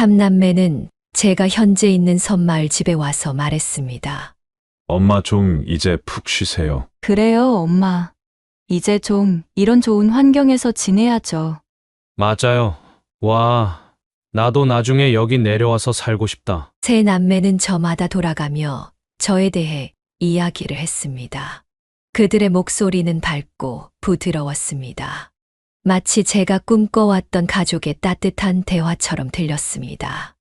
삼남매는 제가 현재 있는 섬마을 집에 와서 말했습니다. 엄마 좀 이제 푹 쉬세요. 그래요, 엄마. 이제 좀 이런 좋은 환경에서 지내야죠. 맞아요. 와, 나도 나중에 여기 내려와서 살고 싶다. 세 남매는 저마다 돌아가며 저에 대해 이야기를 했습니다. 그들의 목소리는 밝고 부드러웠습니다. 마치 제가 꿈꿔왔던 가족의 따뜻한 대화처럼 들렸습니다.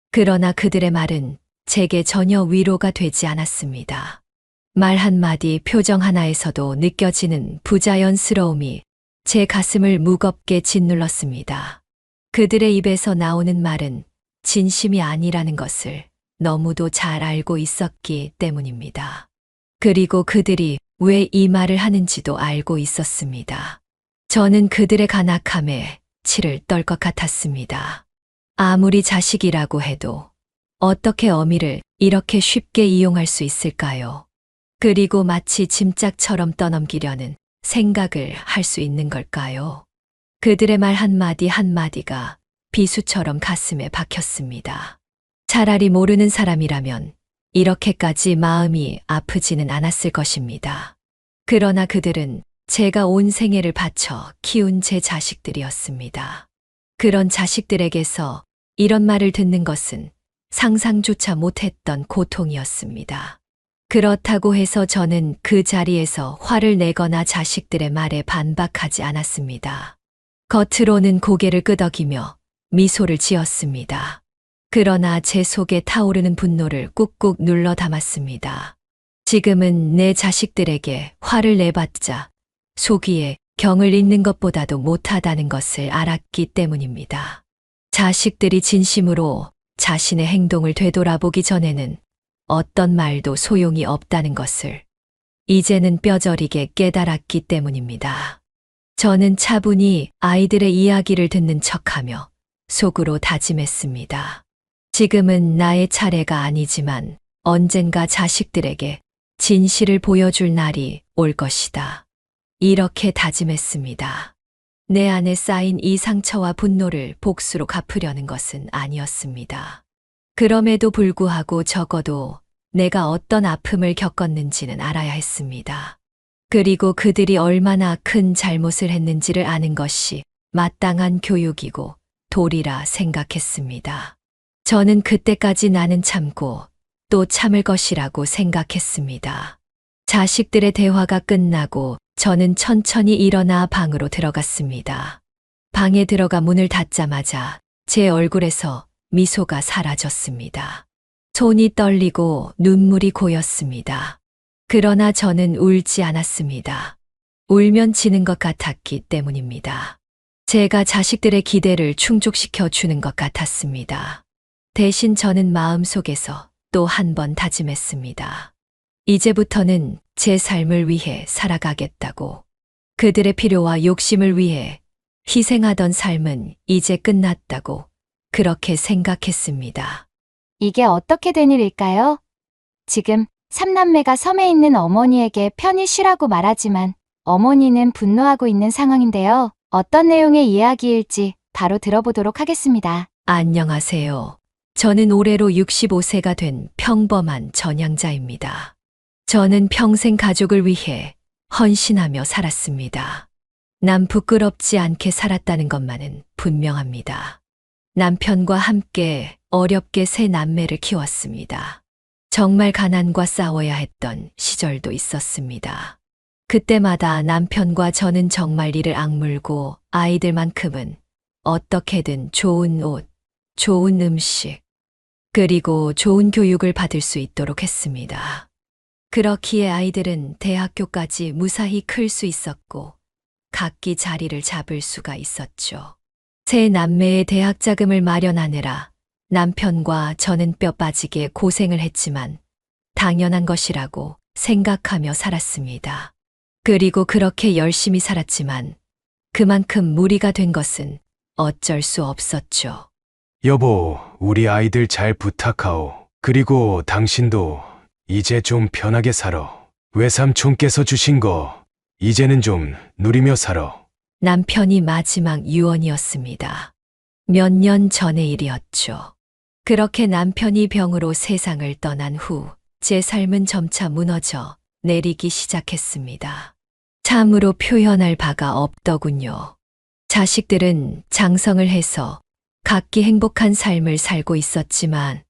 그러나 그들의 말은 제게 전혀 위로가 되지 않았습니다. 말 한마디, 표정 하나에서도 느껴지는 부자연스러움이 제 가슴을 무겁게 짓눌렀습니다. 그들의 입에서 나오는 말은 진심이 아니라는 것을 너무도 잘 알고 있었기 때문입니다. 그리고 그들이 왜 이 말을 하는지도 알고 있었습니다. 저는 그들의 간악함에 치를 떨 것 같았습니다. 아무리 자식이라고 해도 어떻게 어미를 이렇게 쉽게 이용할 수 있을까요? 그리고 마치 짐짝처럼 떠넘기려는 생각을 할 수 있는 걸까요? 그들의 말 한마디 한마디가 비수처럼 가슴에 박혔습니다. 차라리 모르는 사람이라면 이렇게까지 마음이 아프지는 않았을 것입니다. 그러나 그들은 제가 온 생애를 바쳐 키운 제 자식들이었습니다. 그런 자식들에게서 이런 말을 듣는 것은 상상조차 못했던 고통이었습니다. 그렇다고 해서 저는 그 자리에서 화를 내거나 자식들의 말에 반박하지 않았습니다. 겉으로는 고개를 끄덕이며 미소를 지었습니다. 그러나 제 속에 타오르는 분노를 꾹꾹 눌러 담았습니다. 지금은 내 자식들에게 화를 내봤자 속이에 경을 잇는 것보다도 못하다는 것을 알았기 때문입니다. 자식들이 진심으로 자신의 행동을 되돌아보기 전에는 어떤 말도 소용이 없다는 것을 이제는 뼈저리게 깨달았기 때문입니다. 저는 차분히 아이들의 이야기를 듣는 척하며 속으로 다짐했습니다. 지금은 나의 차례가 아니지만 언젠가 자식들에게 진실을 보여줄 날이 올 것이다. 이렇게 다짐했습니다. 내 안에 쌓인 이 상처와 분노를 복수로 갚으려는 것은 아니었습니다. 그럼에도 불구하고 적어도 내가 어떤 아픔을 겪었는지는 알아야 했습니다. 그리고 그들이 얼마나 큰 잘못을 했는지를 아는 것이 마땅한 교육이고 도리라 생각했습니다. 저는 그때까지 나는 참고 또 참을 것이라고 생각했습니다. 자식들의 대화가 끝나고 저는 천천히 일어나 방으로 들어갔습니다. 방에 들어가 문을 닫자마자 제 얼굴에서 미소가 사라졌습니다. 손이 떨리고 눈물이 고였습니다. 그러나 저는 울지 않았습니다. 울면 지는 것 같았기 때문입니다. 제가 자식들의 기대를 충족시켜 주는 것 같았습니다. 대신 저는 마음속에서 또 한 번 다짐했습니다. 이제부터는 제 삶을 위해 살아가겠다고. 그들의 필요와 욕심을 위해 희생하던 삶은 이제 끝났다고 그렇게 생각했습니다. 이게 어떻게 된 일일까요? 지금 삼남매가 섬에 있는 어머니에게 편히 쉬라고 말하지만 어머니는 분노하고 있는 상황인데요. 어떤 내용의 이야기일지 바로 들어보도록 하겠습니다. 안녕하세요. 저는 올해로 65세가 된 평범한 전향자입니다. 저는 평생 가족을 위해 헌신하며 살았습니다. 남 부끄럽지 않게 살았다는 것만은 분명합니다. 남편과 함께 어렵게 세 남매를 키웠습니다. 정말 가난과 싸워야 했던 시절도 있었습니다. 그때마다 남편과 저는 정말 이를 악물고 아이들만큼은 어떻게든 좋은 옷, 좋은 음식, 그리고 좋은 교육을 받을 수 있도록 했습니다. 그렇기에 아이들은 대학교까지 무사히 클 수 있었고 각기 자리를 잡을 수가 있었죠. 세 남매의 대학 자금을 마련하느라 남편과 저는 뼈 빠지게 고생을 했지만 당연한 것이라고 생각하며 살았습니다. 그리고 그렇게 열심히 살았지만 그만큼 무리가 된 것은 어쩔 수 없었죠. 여보, 우리 아이들 잘 부탁하오. 그리고 당신도 이제 좀 편하게 살아. 외삼촌께서 주신 거 이제는 좀 누리며 살아. 남편이 마지막 유언이었습니다. 몇 년 전의 일이었죠. 그렇게 남편이 병으로 세상을 떠난 후 제 삶은 점차 무너져 내리기 시작했습니다. 참으로 표현할 바가 없더군요. 자식들은 장성을 해서 각기 행복한 삶을 살고 있었지만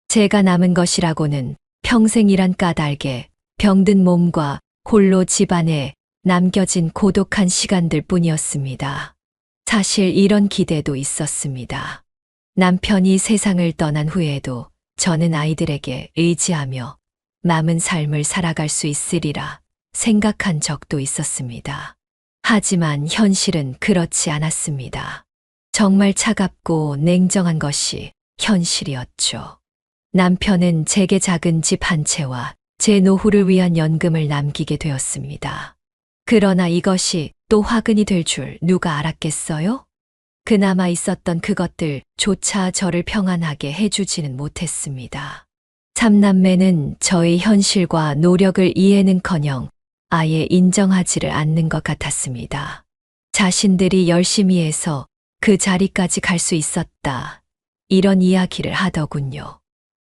제가 남은 것이라고는 평생이란 까닭에 병든 몸과 홀로 집안에 남겨진 고독한 시간들 뿐이었습니다. 사실 이런 기대도 있었습니다. 남편이 세상을 떠난 후에도 저는 아이들에게 의지하며 남은 삶을 살아갈 수 있으리라 생각한 적도 있었습니다. 하지만 현실은 그렇지 않았습니다. 정말 차갑고 냉정한 것이 현실이었죠. 남편은 제게 작은 집 한 채와 제 노후를 위한 연금을 남기게 되었습니다. 그러나 이것이 또 화근이 될 줄 누가 알았겠어요? 그나마 있었던 그것들조차 저를 평안하게 해주지는 못했습니다. 삼남매는 저의 현실과 노력을 이해는커녕 아예 인정하지를 않는 것 같았습니다. 자신들이 열심히 해서 그 자리까지 갈 수 있었다. 이런 이야기를 하더군요.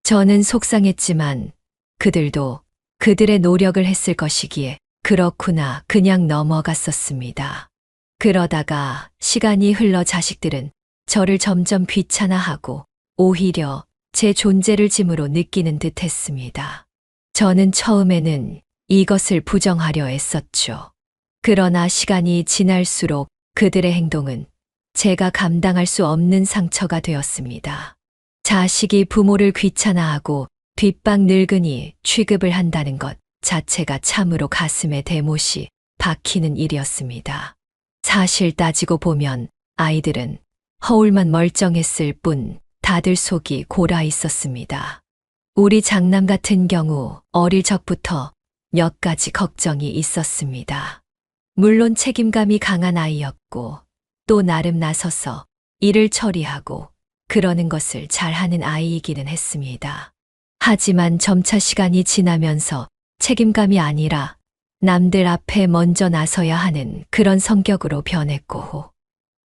저는 속상했지만 그들도 그들의 노력을 했을 것이기에 그렇구나 그냥 넘어갔었습니다. 그러다가 시간이 흘러 자식들은 저를 점점 귀찮아하고 오히려 제 존재를 짐으로 느끼는 듯 했습니다. 저는 처음에는 이것을 부정하려 애썼죠. 그러나 시간이 지날수록 그들의 행동은 제가 감당할 수 없는 상처가 되었습니다. 자식이 부모를 귀찮아하고 뒷방 늙은이 취급을 한다는 것 자체가 참으로 가슴에 대못이 박히는 일이었습니다. 사실 따지고 보면 아이들은 허울만 멀쩡했을 뿐 다들 속이 골아 있었습니다. 우리 장남 같은 경우 어릴 적부터 몇 가지 걱정이 있었습니다. 물론 책임감이 강한 아이였고 또 나름 나서서 일을 처리하고 그러는 것을 잘하는 아이이기는 했습니다. 하지만 점차 시간이 지나면서 책임감이 아니라 남들 앞에 먼저 나서야 하는 그런 성격으로 변했고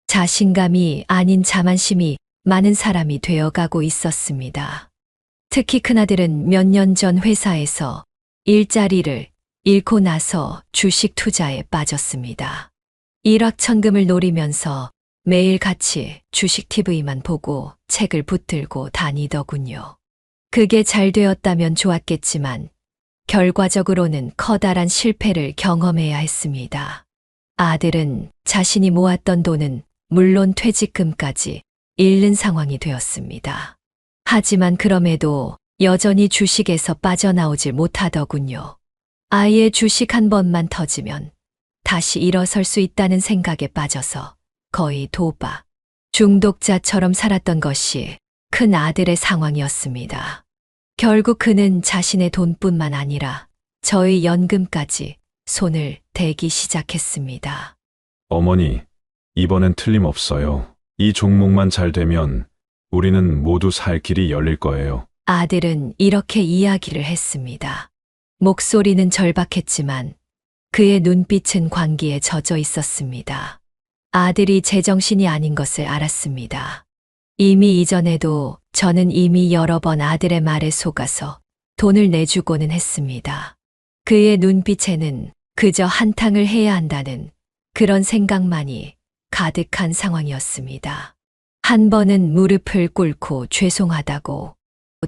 자신감이 아닌 자만심이 많은 사람이 되어가고 있었습니다. 특히 큰아들은 몇 년 전 회사에서 일자리를 잃고 나서 주식 투자에 빠졌습니다. 일확천금을 노리면서 매일 같이 주식 TV만 보고 책을 붙들고 다니더군요. 그게 잘 되었다면 좋았겠지만 결과적으로는 커다란 실패를 경험해야 했습니다. 아들은 자신이 모았던 돈은 물론 퇴직금까지 잃는 상황이 되었습니다. 하지만 그럼에도 여전히 주식에서 빠져나오질 못하더군요. 아예 주식 한 번만 터지면 다시 일어설 수 있다는 생각에 빠져서 거의 도박, 중독자처럼 살았던 것이 큰 아들의 상황이었습니다. 결국 그는 자신의 돈뿐만 아니라 저의 연금까지 손을 대기 시작했습니다. 어머니, 이번엔 틀림없어요. 이 종목만 잘 되면 우리는 모두 살 길이 열릴 거예요. 아들은 이렇게 이야기를 했습니다. 목소리는 절박했지만 그의 눈빛은 광기에 젖어 있었습니다. 아들이 제정신이 아닌 것을 알았습니다. 이미 이전에도 저는 이미 여러 번 아들의 말에 속아서 돈을 내주고는 했습니다. 그의 눈빛에는 그저 한탕을 해야 한다는 그런 생각만이 가득한 상황이었습니다. 한 번은 무릎을 꿇고 죄송하다고,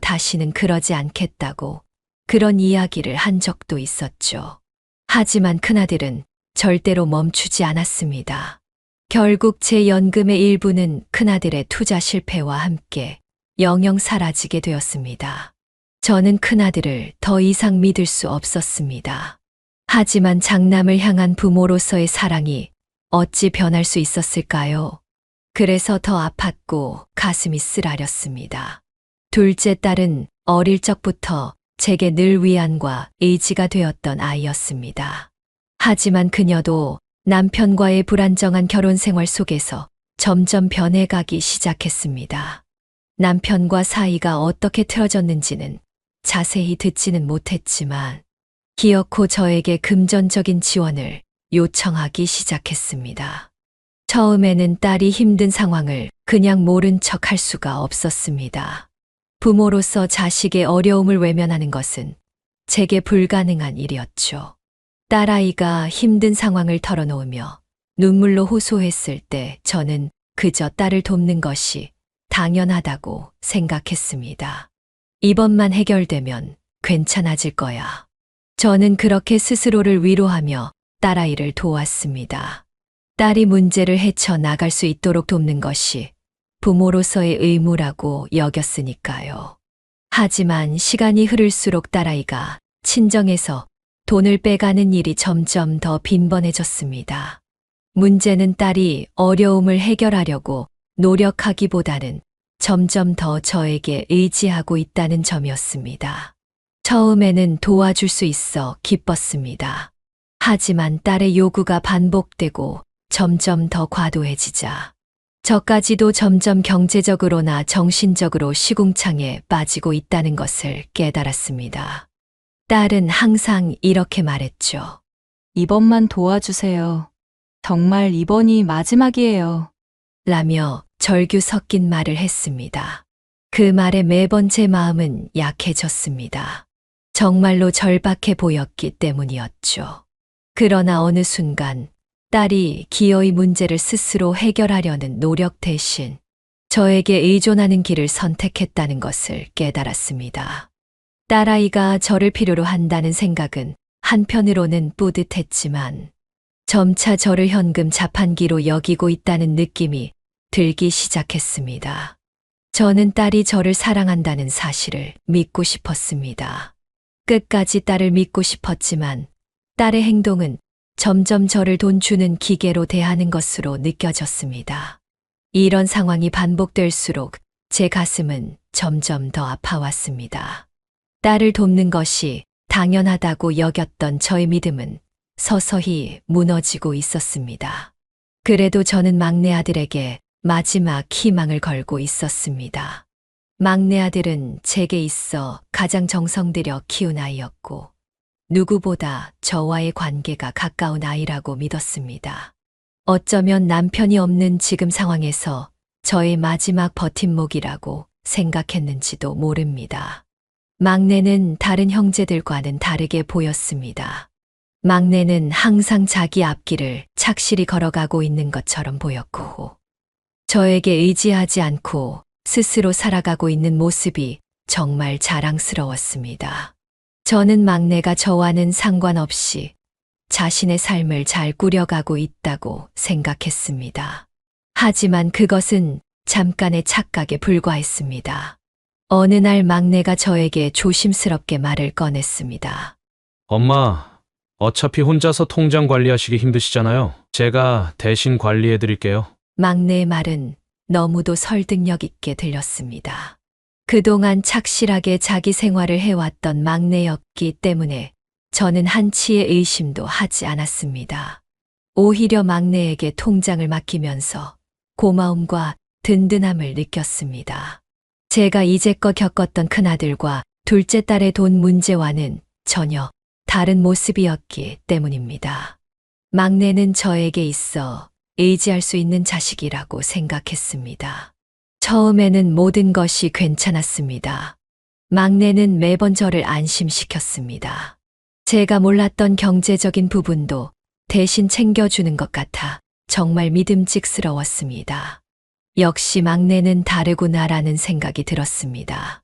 다시는 그러지 않겠다고 그런 이야기를 한 적도 있었죠. 하지만 큰아들은 절대로 멈추지 않았습니다. 결국 제 연금의 일부는 큰아들의 투자 실패와 함께 영영 사라지게 되었습니다. 저는 큰아들을 더 이상 믿을 수 없었습니다. 하지만 장남을 향한 부모로서의 사랑이 어찌 변할 수 있었을까요? 그래서 더 아팠고 가슴이 쓰라렸습니다. 둘째 딸은 어릴 적부터 제게 늘 위안과 의지가 되었던 아이였습니다. 하지만 그녀도 남편과의 불안정한 결혼 생활 속에서 점점 변해가기 시작했습니다. 남편과 사이가 어떻게 틀어졌는지는 자세히 듣지는 못했지만 기어코 저에게 금전적인 지원을 요청하기 시작했습니다. 처음에는 딸이 힘든 상황을 그냥 모른 척 할 수가 없었습니다. 부모로서 자식의 어려움을 외면하는 것은 제게 불가능한 일이었죠. 딸아이가 힘든 상황을 털어놓으며 눈물로 호소했을 때 저는 그저 딸을 돕는 것이 당연하다고 생각했습니다. 이번만 해결되면 괜찮아질 거야. 저는 그렇게 스스로를 위로하며 딸아이를 도왔습니다. 딸이 문제를 헤쳐나갈 수 있도록 돕는 것이 부모로서의 의무라고 여겼으니까요. 하지만 시간이 흐를수록 딸아이가 친정에서 돈을 빼가는 일이 점점 더 빈번해졌습니다. 문제는 딸이 어려움을 해결하려고 노력하기보다는 점점 더 저에게 의지하고 있다는 점이었습니다. 처음에는 도와줄 수 있어 기뻤습니다. 하지만 딸의 요구가 반복되고 점점 더 과도해지자 저까지도 점점 경제적으로나 정신적으로 시궁창에 빠지고 있다는 것을 깨달았습니다. 딸은 항상 이렇게 말했죠. 이번만 도와주세요. 정말 이번이 마지막이에요. 라며 절규 섞인 말을 했습니다. 그 말에 매번 제 마음은 약해졌습니다. 정말로 절박해 보였기 때문이었죠. 그러나 어느 순간 딸이 기어이 문제를 스스로 해결하려는 노력 대신 저에게 의존하는 길을 선택했다는 것을 깨달았습니다. 딸아이가 저를 필요로 한다는 생각은 한편으로는 뿌듯했지만 점차 저를 현금 자판기로 여기고 있다는 느낌이 들기 시작했습니다. 저는 딸이 저를 사랑한다는 사실을 믿고 싶었습니다. 끝까지 딸을 믿고 싶었지만 딸의 행동은 점점 저를 돈 주는 기계로 대하는 것으로 느껴졌습니다. 이런 상황이 반복될수록 제 가슴은 점점 더 아파왔습니다. 딸을 돕는 것이 당연하다고 여겼던 저의 믿음은 서서히 무너지고 있었습니다. 그래도 저는 막내 아들에게 마지막 희망을 걸고 있었습니다. 막내 아들은 제게 있어 가장 정성 들여 키운 아이였고 누구보다 저와의 관계가 가까운 아이라고 믿었습니다. 어쩌면 남편이 없는 지금 상황에서 저의 마지막 버팀목이라고 생각했는지도 모릅니다. 막내는 다른 형제들과는 다르게 보였습니다. 막내는 항상 자기 앞길을 착실히 걸어가고 있는 것처럼 보였고, 저에게 의지하지 않고 스스로 살아가고 있는 모습이 정말 자랑스러웠습니다. 저는 막내가 저와는 상관없이 자신의 삶을 잘 꾸려가고 있다고 생각했습니다. 하지만 그것은 잠깐의 착각에 불과했습니다. 어느 날 막내가 저에게 조심스럽게 말을 꺼냈습니다. 엄마, 어차피 혼자서 통장 관리하시기 힘드시잖아요. 제가 대신 관리해 드릴게요. 막내의 말은 너무도 설득력 있게 들렸습니다. 그동안 착실하게 자기 생활을 해왔던 막내였기 때문에 저는 한치의 의심도 하지 않았습니다. 오히려 막내에게 통장을 맡기면서 고마움과 든든함을 느꼈습니다. 제가 이제껏 겪었던 큰아들과 둘째 딸의 돈 문제와는 전혀 다른 모습이었기 때문입니다. 막내는 저에게 있어 의지할 수 있는 자식이라고 생각했습니다. 처음에는 모든 것이 괜찮았습니다. 막내는 매번 저를 안심시켰습니다. 제가 몰랐던 경제적인 부분도 대신 챙겨주는 것 같아 정말 믿음직스러웠습니다. 역시 막내는 다르구나라는 생각이 들었습니다.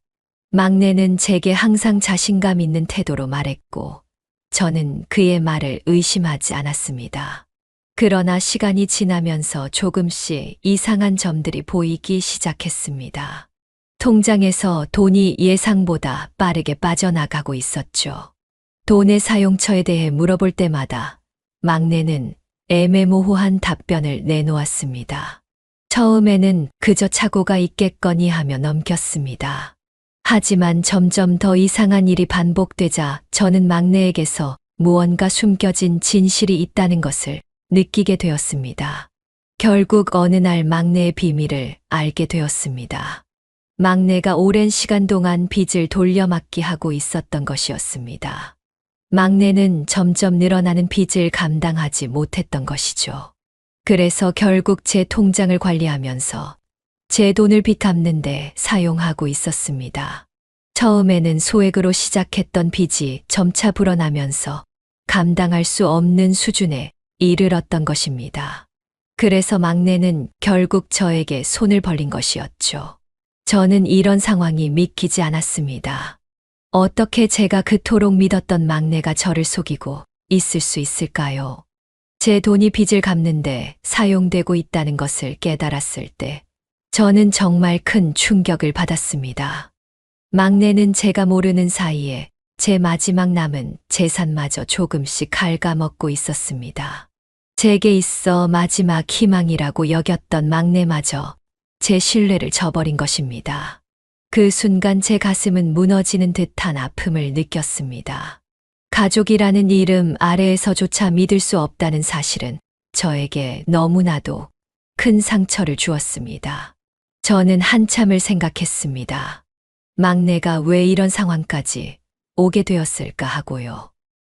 막내는 제게 항상 자신감 있는 태도로 말했고, 저는 그의 말을 의심하지 않았습니다. 그러나 시간이 지나면서 조금씩 이상한 점들이 보이기 시작했습니다. 통장에서 돈이 예상보다 빠르게 빠져나가고 있었죠. 돈의 사용처에 대해 물어볼 때마다 막내는 애매모호한 답변을 내놓았습니다. 처음에는 그저 착오가 있겠거니 하며 넘겼습니다. 하지만 점점 더 이상한 일이 반복되자 저는 막내에게서 무언가 숨겨진 진실이 있다는 것을 느끼게 되었습니다. 결국 어느 날 막내의 비밀을 알게 되었습니다. 막내가 오랜 시간 동안 빚을 돌려막기 하고 있었던 것이었습니다. 막내는 점점 늘어나는 빚을 감당하지 못했던 것이죠. 그래서 결국 제 통장을 관리하면서 제 돈을 빚 갚는데 사용하고 있었습니다. 처음에는 소액으로 시작했던 빚이 점차 불어나면서 감당할 수 없는 수준에 이르렀던 것입니다. 그래서 막내는 결국 저에게 손을 벌린 것이었죠. 저는 이런 상황이 믿기지 않았습니다. 어떻게 제가 그토록 믿었던 막내가 저를 속이고 있을 수 있을까요? 제 돈이 빚을 갚는데 사용되고 있다는 것을 깨달았을 때 저는 정말 큰 충격을 받았습니다. 막내는 제가 모르는 사이에 제 마지막 남은 재산마저 조금씩 갉아먹고 있었습니다. 제게 있어 마지막 희망이라고 여겼던 막내마저 제 신뢰를 저버린 것입니다. 그 순간 제 가슴은 무너지는 듯한 아픔을 느꼈습니다. 가족이라는 이름 아래에서조차 믿을 수 없다는 사실은 저에게 너무나도 큰 상처를 주었습니다. 저는 한참을 생각했습니다. 막내가 왜 이런 상황까지 오게 되었을까 하고요.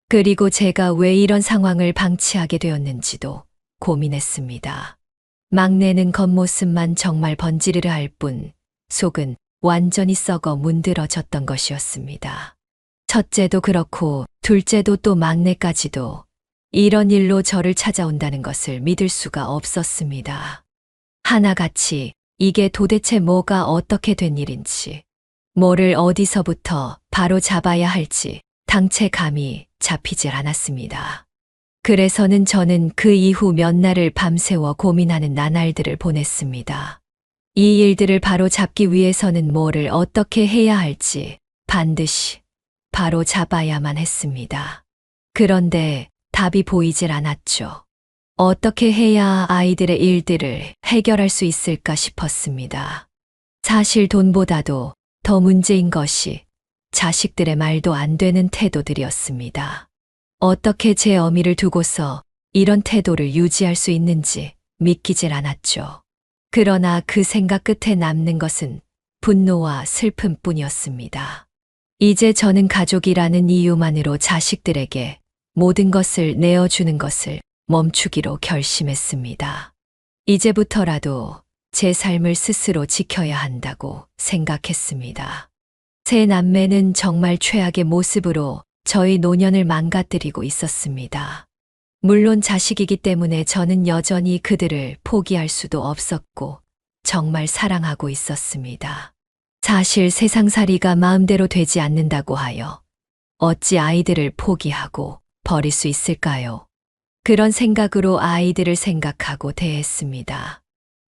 그리고 제가 왜 이런 상황을 방치하게 되었는지도 고민했습니다. 막내는 겉모습만 정말 번지르르 할 뿐 속은 완전히 썩어 문드러졌던 것이었습니다. 첫째도 그렇고 둘째도 또 막내까지도 이런 일로 저를 찾아온다는 것을 믿을 수가 없었습니다. 하나같이 이게 도대체 뭐가 어떻게 된 일인지, 뭐를 어디서부터 바로 잡아야 할지 당체 감이 잡히질 않았습니다. 그래서는 저는 그 이후 몇 날을 밤새워 고민하는 나날들을 보냈습니다. 이 일들을 바로 잡기 위해서는 뭐를 어떻게 해야 할지 반드시 바로 잡아야만 했습니다. 그런데 답이 보이질 않았죠. 어떻게 해야 아이들의 일들을 해결할 수 있을까 싶었습니다. 사실 돈보다도 더 문제인 것이 자식들의 말도 안 되는 태도들이었습니다. 어떻게 제 어미를 두고서 이런 태도를 유지할 수 있는지 믿기질 않았죠. 그러나 그 생각 끝에 남는 것은 분노와 슬픔뿐이었습니다. 이제 저는 가족이라는 이유만으로 자식들에게 모든 것을 내어주는 것을 멈추기로 결심했습니다. 이제부터라도 제 삶을 스스로 지켜야 한다고 생각했습니다. 세 남매는 정말 최악의 모습으로 저희 노년을 망가뜨리고 있었습니다. 물론 자식이기 때문에 저는 여전히 그들을 포기할 수도 없었고 정말 사랑하고 있었습니다. 사실 세상살이가 마음대로 되지 않는다고 하여 어찌 아이들을 포기하고 버릴 수 있을까요? 그런 생각으로 아이들을 생각하고 대했습니다.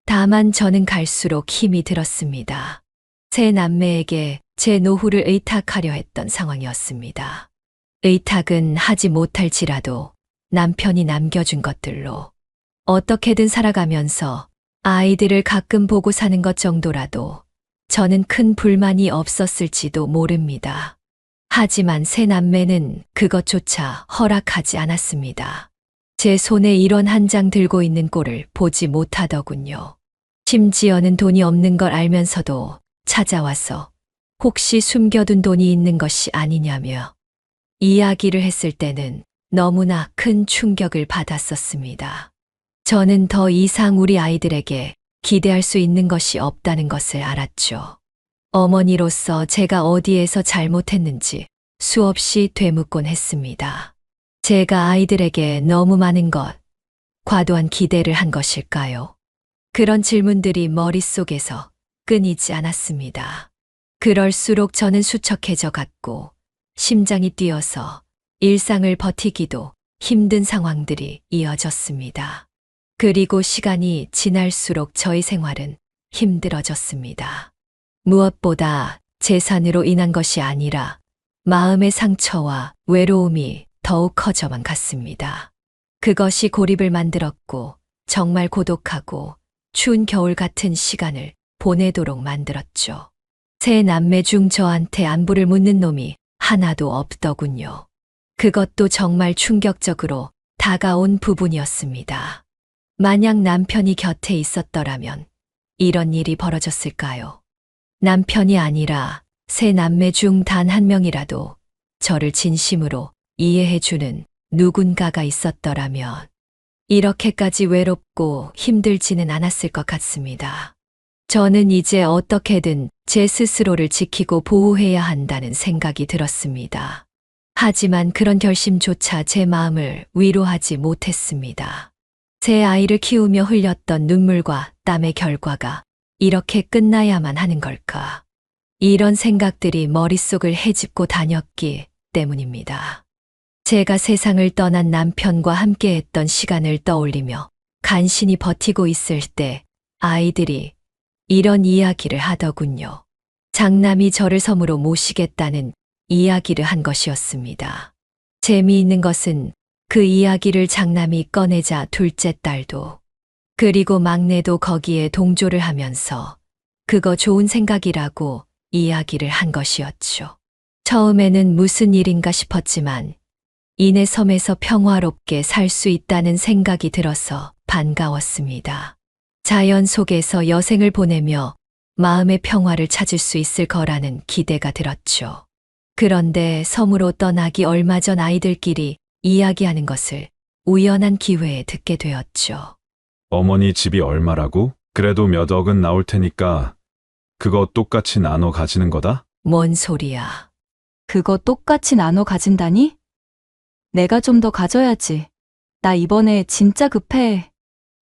다만 저는 갈수록 힘이 들었습니다. 세 남매에게 제 노후를 의탁하려 했던 상황이었습니다. 의탁은 하지 못할지라도 남편이 남겨준 것들로 어떻게든 살아가면서 아이들을 가끔 보고 사는 것 정도라도 저는 큰 불만이 없었을지도 모릅니다. 하지만 세 남매는 그것조차 허락하지 않았습니다. 제 손에 이런 한 장 들고 있는 꼴을 보지 못하더군요. 심지어는 돈이 없는 걸 알면서도 찾아와서 혹시 숨겨둔 돈이 있는 것이 아니냐며 이야기를 했을 때는 너무나 큰 충격을 받았었습니다. 저는 더 이상 우리 아이들에게 기대할 수 있는 것이 없다는 것을 알았죠. 어머니로서 제가 어디에서 잘못했는지 수없이 되묻곤 했습니다. 제가 아이들에게 너무 많은 것, 과도한 기대를 한 것일까요? 그런 질문들이 머릿속에서 끊이지 않았습니다. 그럴수록 저는 수척해져 갔고 심장이 뛰어서 일상을 버티기도 힘든 상황들이 이어졌습니다. 그리고 시간이 지날수록 저의 생활은 힘들어졌습니다. 무엇보다 재산으로 인한 것이 아니라 마음의 상처와 외로움이 더욱 커져만 갔습니다. 그것이 고립을 만들었고 정말 고독하고 추운 겨울 같은 시간을 보내도록 만들었죠. 세 남매 중 저한테 안부를 묻는 놈이 하나도 없더군요. 그것도 정말 충격적으로 다가온 부분이었습니다. 만약 남편이 곁에 있었더라면 이런 일이 벌어졌을까요? 남편이 아니라 세 남매 중 단 한 명이라도 저를 진심으로 이해해주는 누군가가 있었더라면 이렇게까지 외롭고 힘들지는 않았을 것 같습니다. 저는 이제 어떻게든 제 스스로를 지키고 보호해야 한다는 생각이 들었습니다. 하지만 그런 결심조차 제 마음을 위로하지 못했습니다. 제 아이를 키우며 흘렸던 눈물과 땀의 결과가 이렇게 끝나야만 하는 걸까? 이런 생각들이 머릿속을 헤집고 다녔기 때문입니다. 제가 세상을 떠난 남편과 함께했던 시간을 떠올리며 간신히 버티고 있을 때 아이들이 이런 이야기를 하더군요. 장남이 저를 섬으로 모시겠다는 이야기를 한 것이었습니다. 재미있는 것은 그 이야기를 장남이 꺼내자 둘째 딸도 그리고 막내도 거기에 동조를 하면서 그거 좋은 생각이라고 이야기를 한 것이었죠. 처음에는 무슨 일인가 싶었지만 이내 섬에서 평화롭게 살 수 있다는 생각이 들어서 반가웠습니다. 자연 속에서 여생을 보내며 마음의 평화를 찾을 수 있을 거라는 기대가 들었죠. 그런데 섬으로 떠나기 얼마 전 아이들끼리 이야기하는 것을 우연한 기회에 듣게 되었죠. 어머니 집이 얼마라고? 그래도 몇 억은 나올 테니까 그거 똑같이 나눠 가지는 거다? 뭔 소리야. 그거 똑같이 나눠 가진다니? 내가 좀 더 가져야지. 나 이번에 진짜 급해.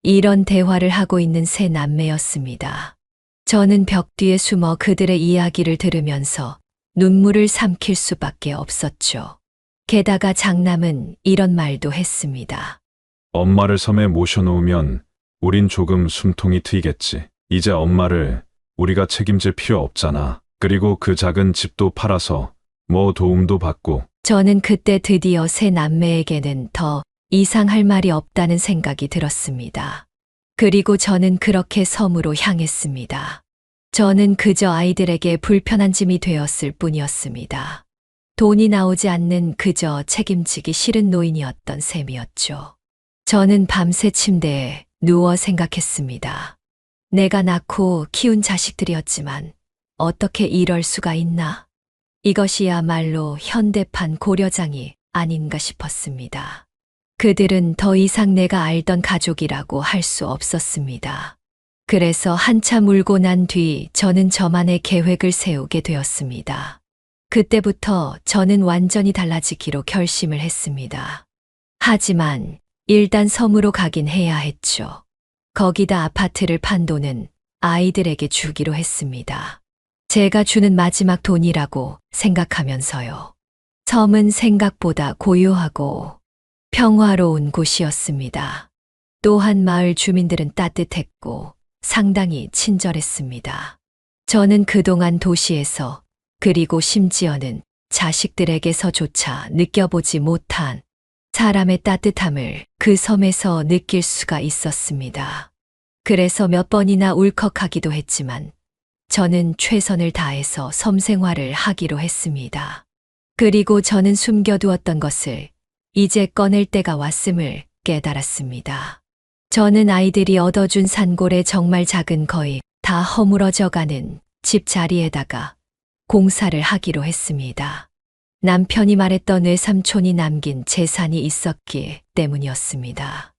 이런 대화를 하고 있는 세 남매였습니다. 저는 벽 뒤에 숨어 그들의 이야기를 들으면서 눈물을 삼킬 수밖에 없었죠. 게다가 장남은 이런 말도 했습니다. 엄마를 섬에 모셔놓으면 우린 조금 숨통이 트이겠지. 이제 엄마를 우리가 책임질 필요 없잖아. 그리고 그 작은 집도 팔아서 뭐 도움도 받고. 저는 그때 드디어 세 남매에게는 더 이상 할 말이 없다는 생각이 들었습니다. 그리고 저는 그렇게 섬으로 향했습니다. 저는 그저 아이들에게 불편한 짐이 되었을 뿐이었습니다. 돈이 나오지 않는 그저 책임지기 싫은 노인이었던 셈이었죠. 저는 밤새 침대에 누워 생각했습니다. 내가 낳고 키운 자식들이었지만 어떻게 이럴 수가 있나? 이것이야말로 현대판 고려장이 아닌가 싶었습니다. 그들은 더 이상 내가 알던 가족이라고 할 수 없었습니다. 그래서 한참 울고 난 뒤 저는 저만의 계획을 세우게 되었습니다. 그때부터 저는 완전히 달라지기로 결심을 했습니다. 하지만 일단 섬으로 가긴 해야 했죠. 거기다 아파트를 판 돈은 아이들에게 주기로 했습니다. 제가 주는 마지막 돈이라고 생각하면서요. 섬은 생각보다 고요하고 평화로운 곳이었습니다. 또한 마을 주민들은 따뜻했고 상당히 친절했습니다. 저는 그동안 도시에서 그리고 심지어는 자식들에게서조차 느껴보지 못한 사람의 따뜻함을 그 섬에서 느낄 수가 있었습니다. 그래서 몇 번이나 울컥하기도 했지만 저는 최선을 다해서 섬 생활을 하기로 했습니다. 그리고 저는 숨겨두었던 것을 이제 꺼낼 때가 왔음을 깨달았습니다. 저는 아이들이 얻어준 산골의 정말 작은 거의 다 허물어져가는 집 자리에다가 공사를 하기로 했습니다. 남편이 말했던 외삼촌이 남긴 재산이 있었기 때문이었습니다.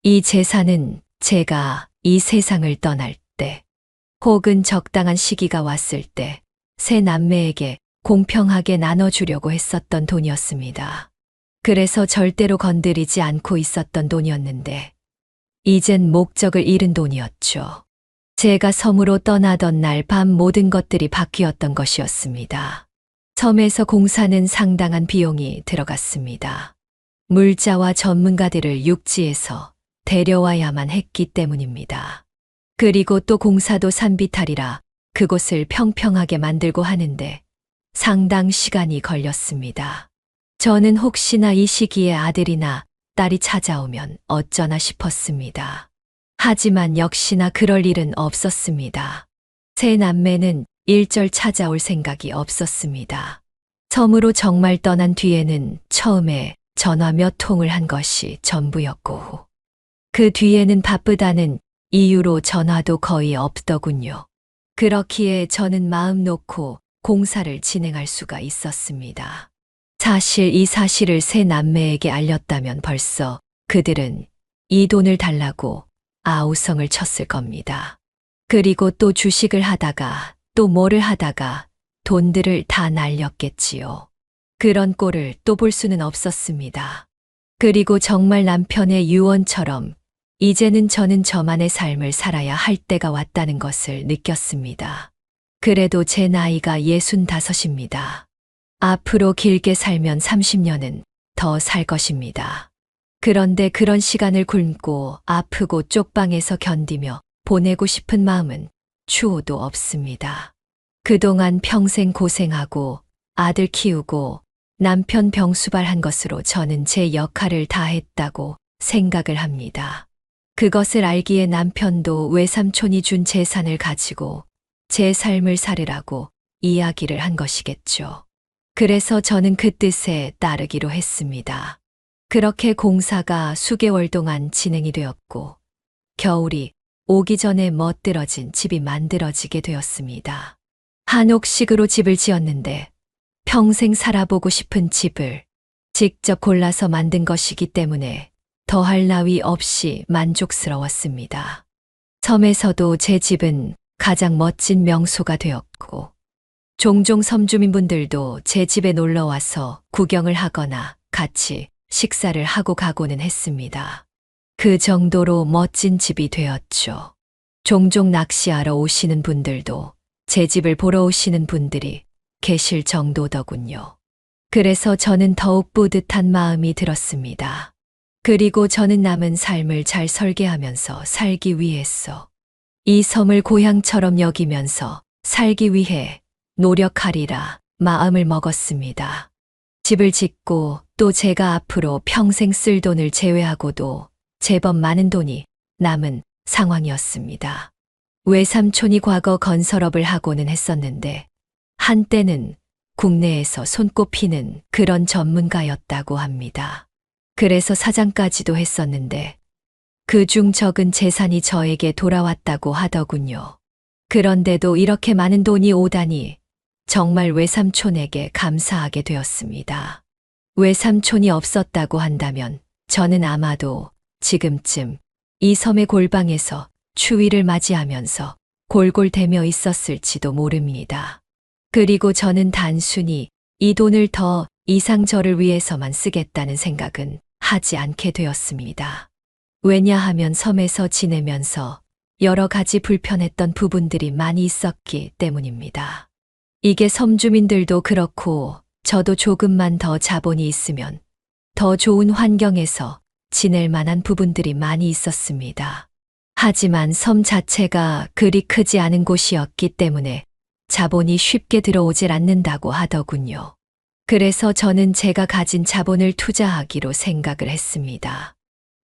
이 재산은 제가 이 세상을 떠날 때 혹은 적당한 시기가 왔을 때 세 남매에게 공평하게 나눠주려고 했었던 돈이었습니다. 그래서 절대로 건드리지 않고 있었던 돈이었는데 이젠 목적을 잃은 돈이었죠. 제가 섬으로 떠나던 날 밤 모든 것들이 바뀌었던 것이었습니다. 섬에서 공사는 상당한 비용이 들어갔습니다. 물자와 전문가들을 육지에서 데려와야만 했기 때문입니다. 그리고 또 공사도 산비탈이라 그곳을 평평하게 만들고 하는데 상당 시간이 걸렸습니다. 저는 혹시나 이 시기에 아들이나 딸이 찾아오면 어쩌나 싶었습니다. 하지만 역시나 그럴 일은 없었습니다. 세 남매는 일절 찾아올 생각이 없었습니다. 섬으로 정말 떠난 뒤에는 처음에 전화 몇 통을 한 것이 전부였고 그 뒤에는 바쁘다는 이유로 전화도 거의 없더군요. 그렇기에 저는 마음 놓고 공사를 진행할 수가 있었습니다. 사실 이 사실을 세 남매에게 알렸다면 벌써 그들은 이 돈을 달라고 아우성을 쳤을 겁니다. 그리고 또 주식을 하다가 또 뭐를 하다가 돈들을 다 날렸겠지요. 그런 꼴을 또 볼 수는 없었습니다. 그리고 정말 남편의 유언처럼 이제는 저는 저만의 삶을 살아야 할 때가 왔다는 것을 느꼈습니다. 그래도 제 나이가 65입니다. 앞으로 길게 살면 30년은 더 살 것입니다. 그런데 그런 시간을 굶고 아프고 쪽방에서 견디며 보내고 싶은 마음은 추호도 없습니다. 그동안 평생 고생하고 아들 키우고 남편 병수발한 것으로 저는 제 역할을 다했다고 생각을 합니다. 그것을 알기에 남편도 외삼촌이 준 재산을 가지고 제 삶을 살으라고 이야기를 한 것이겠죠. 그래서 저는 그 뜻에 따르기로 했습니다. 그렇게 공사가 수개월 동안 진행이 되었고 겨울이 오기 전에 멋들어진 집이 만들어지게 되었습니다. 한옥식으로 집을 지었는데 평생 살아보고 싶은 집을 직접 골라서 만든 것이기 때문에 더할 나위 없이 만족스러웠습니다. 섬에서도 제 집은 가장 멋진 명소가 되었고 종종 섬주민분들도 제 집에 놀러와서 구경을 하거나 같이 식사를 하고 가고는 했습니다. 그 정도로 멋진 집이 되었죠. 종종 낚시하러 오시는 분들도 제 집을 보러 오시는 분들이 계실 정도더군요. 그래서 저는 더욱 뿌듯한 마음이 들었습니다. 그리고 저는 남은 삶을 잘 설계하면서 살기 위해서 이 섬을 고향처럼 여기면서 살기 위해 노력하리라 마음을 먹었습니다. 집을 짓고 또 제가 앞으로 평생 쓸 돈을 제외하고도 제법 많은 돈이 남은 상황이었습니다. 외삼촌이 과거 건설업을 하고는 했었는데 한때는 국내에서 손꼽히는 그런 전문가였다고 합니다. 그래서 사장까지도 했었는데 그중 적은 재산이 저에게 돌아왔다고 하더군요. 그런데도 이렇게 많은 돈이 오다니 정말 외삼촌에게 감사하게 되었습니다. 외삼촌이 없었다고 한다면 저는 아마도 지금쯤 이 섬의 골방에서 추위를 맞이하면서 골골대며 있었을지도 모릅니다. 그리고 저는 단순히 이 돈을 더 이상 저를 위해서만 쓰겠다는 생각은 하지 않게 되었습니다. 왜냐하면 섬에서 지내면서 여러 가지 불편했던 부분들이 많이 있었기 때문입니다. 이게 섬 주민들도 그렇고 저도 조금만 더 자본이 있으면 더 좋은 환경에서 지낼 만한 부분들이 많이 있었습니다. 하지만 섬 자체가 그리 크지 않은 곳이었기 때문에 자본이 쉽게 들어오질 않는다고 하더군요. 그래서 저는 제가 가진 자본을 투자하기로 생각을 했습니다.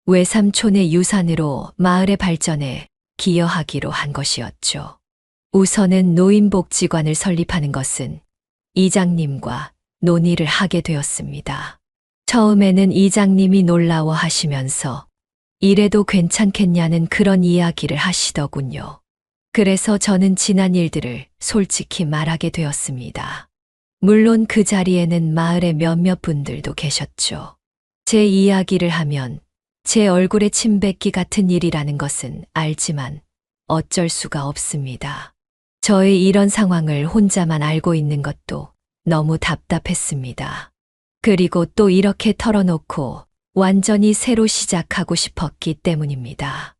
외삼촌의 유산으로 마을의 발전에 기여하기로 한 것이었죠. 우선은 노인복지관을 설립하는 것은 이장님과 논의를 하게 되었습니다. 처음에는 이장님이 놀라워하시면서 이래도 괜찮겠냐는 그런 이야기를 하시더군요. 그래서 저는 지난 일들을 솔직히 말하게 되었습니다. 물론 그 자리에는 마을의 몇몇 분들도 계셨죠. 제 이야기를 하면 제 얼굴에 침 뱉기 같은 일이라는 것은 알지만 어쩔 수가 없습니다. 저의 이런 상황을 혼자만 알고 있는 것도 너무 답답했습니다. 그리고 또 이렇게 털어놓고 완전히 새로 시작하고 싶었기 때문입니다.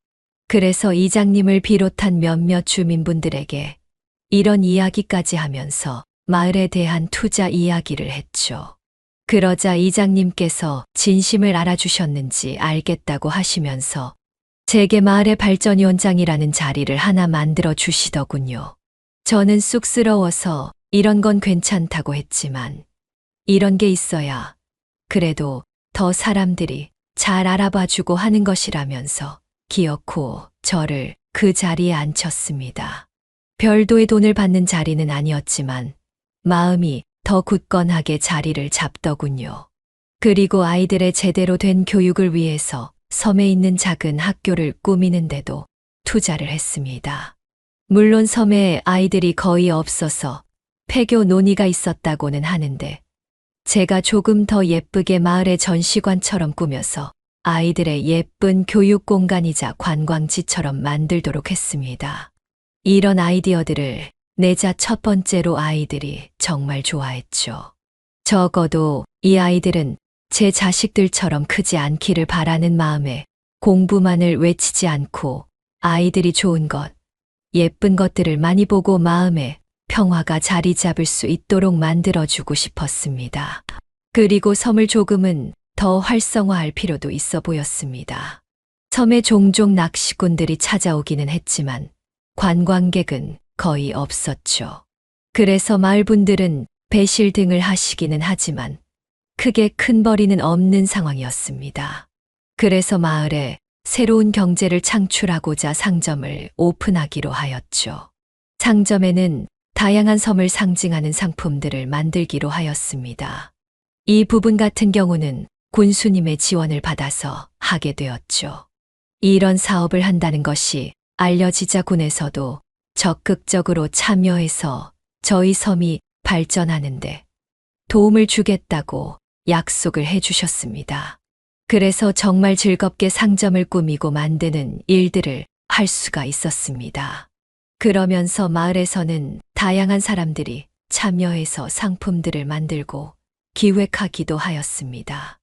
그래서 이장님을 비롯한 몇몇 주민분들에게 이런 이야기까지 하면서 마을에 대한 투자 이야기를 했죠. 그러자 이장님께서 진심을 알아주셨는지 알겠다고 하시면서 제게 마을의 발전위원장이라는 자리를 하나 만들어 주시더군요. 저는 쑥스러워서 이런 건 괜찮다고 했지만 이런 게 있어야 그래도 더 사람들이 잘 알아봐주고 하는 것이라면서 기어코 저를 그 자리에 앉혔습니다. 별도의 돈을 받는 자리는 아니었지만 마음이 더 굳건하게 자리를 잡더군요. 그리고 아이들의 제대로 된 교육을 위해서 섬에 있는 작은 학교를 꾸미는데도 투자를 했습니다. 물론 섬에 아이들이 거의 없어서 폐교 논의가 있었다고는 하는데 제가 조금 더 예쁘게 마을의 전시관처럼 꾸며서 아이들의 예쁜 교육 공간이자 관광지처럼 만들도록 했습니다. 이런 아이디어들을 내자 첫 번째로 아이들이 정말 좋아했죠. 적어도 이 아이들은 제 자식들처럼 크지 않기를 바라는 마음에 공부만을 외치지 않고 아이들이 좋은 것, 예쁜 것들을 많이 보고 마음에 평화가 자리 잡을 수 있도록 만들어주고 싶었습니다. 그리고 섬을 조금은 더 활성화할 필요도 있어 보였습니다. 섬에 종종 낚시꾼들이 찾아오기는 했지만 관광객은 거의 없었죠. 그래서 마을 분들은 배실 등을 하시기는 하지만 크게 큰 벌이는 없는 상황이었습니다. 그래서 마을에 새로운 경제를 창출하고자 상점을 오픈하기로 하였죠. 상점에는 다양한 섬을 상징하는 상품들을 만들기로 하였습니다. 이 부분 같은 경우는 군수님의 지원을 받아서 하게 되었죠. 이런 사업을 한다는 것이 알려지자 군에서도 적극적으로 참여해서 저희 섬이 발전하는데 도움을 주겠다고 약속을 해주셨습니다. 그래서 정말 즐겁게 상점을 꾸미고 만드는 일들을 할 수가 있었습니다. 그러면서 마을에서는 다양한 사람들이 참여해서 상품들을 만들고 기획하기도 하였습니다.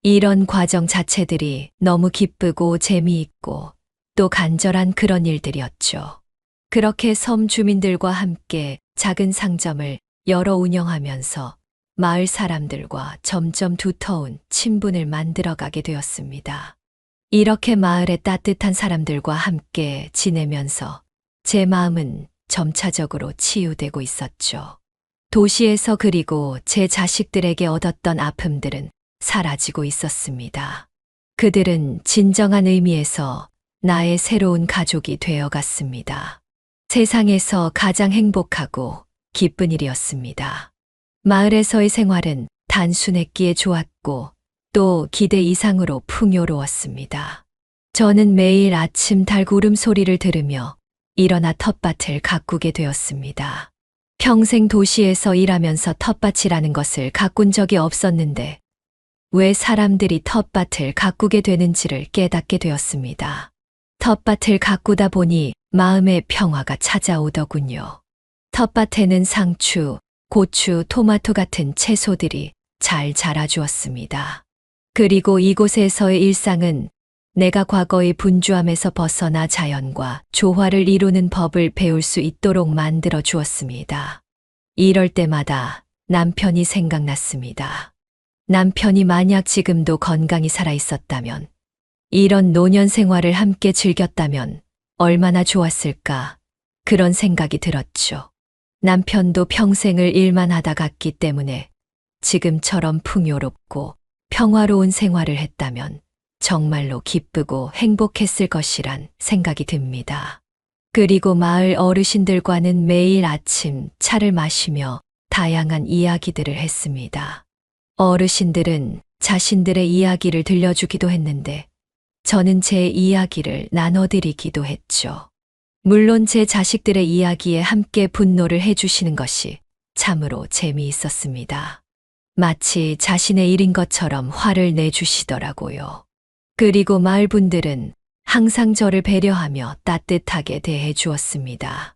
이런 과정 자체들이 너무 기쁘고 재미있고 또 간절한 그런 일들이었죠. 그렇게 섬 주민들과 함께 작은 상점을 열어 운영하면서 마을 사람들과 점점 두터운 친분을 만들어가게 되었습니다. 이렇게 마을의 따뜻한 사람들과 함께 지내면서 제 마음은 점차적으로 치유되고 있었죠. 도시에서 그리고 제 자식들에게 얻었던 아픔들은 사라지고 있었습니다. 그들은 진정한 의미에서 나의 새로운 가족이 되어갔습니다. 세상에서 가장 행복하고 기쁜 일이었습니다. 마을에서의 생활은 단순했기에 좋았고 또 기대 이상으로 풍요로웠습니다. 저는 매일 아침 닭 울음소리를 들으며 일어나 텃밭을 가꾸게 되었습니다. 평생 도시에서 일하면서 텃밭이라는 것을 가꾼 적이 없었는데 왜 사람들이 텃밭을 가꾸게 되는지를 깨닫게 되었습니다. 텃밭을 가꾸다 보니 마음의 평화가 찾아오더군요. 텃밭에는 상추, 고추, 토마토 같은 채소들이 잘 자라주었습니다. 그리고 이곳에서의 일상은 내가 과거의 분주함에서 벗어나 자연과 조화를 이루는 법을 배울 수 있도록 만들어 주었습니다. 이럴 때마다 남편이 생각났습니다. 남편이 만약 지금도 건강히 살아 있었다면, 이런 노년 생활을 함께 즐겼다면 얼마나 좋았을까, 그런 생각이 들었죠. 남편도 평생을 일만 하다 갔기 때문에 지금처럼 풍요롭고 평화로운 생활을 했다면 정말로 기쁘고 행복했을 것이란 생각이 듭니다. 그리고 마을 어르신들과는 매일 아침 차를 마시며 다양한 이야기들을 했습니다. 어르신들은 자신들의 이야기를 들려주기도 했는데 저는 제 이야기를 나눠드리기도 했죠. 물론 제 자식들의 이야기에 함께 분노를 해주시는 것이 참으로 재미있었습니다. 마치 자신의 일인 것처럼 화를 내주시더라고요. 그리고 마을 분들은 항상 저를 배려하며 따뜻하게 대해 주었습니다.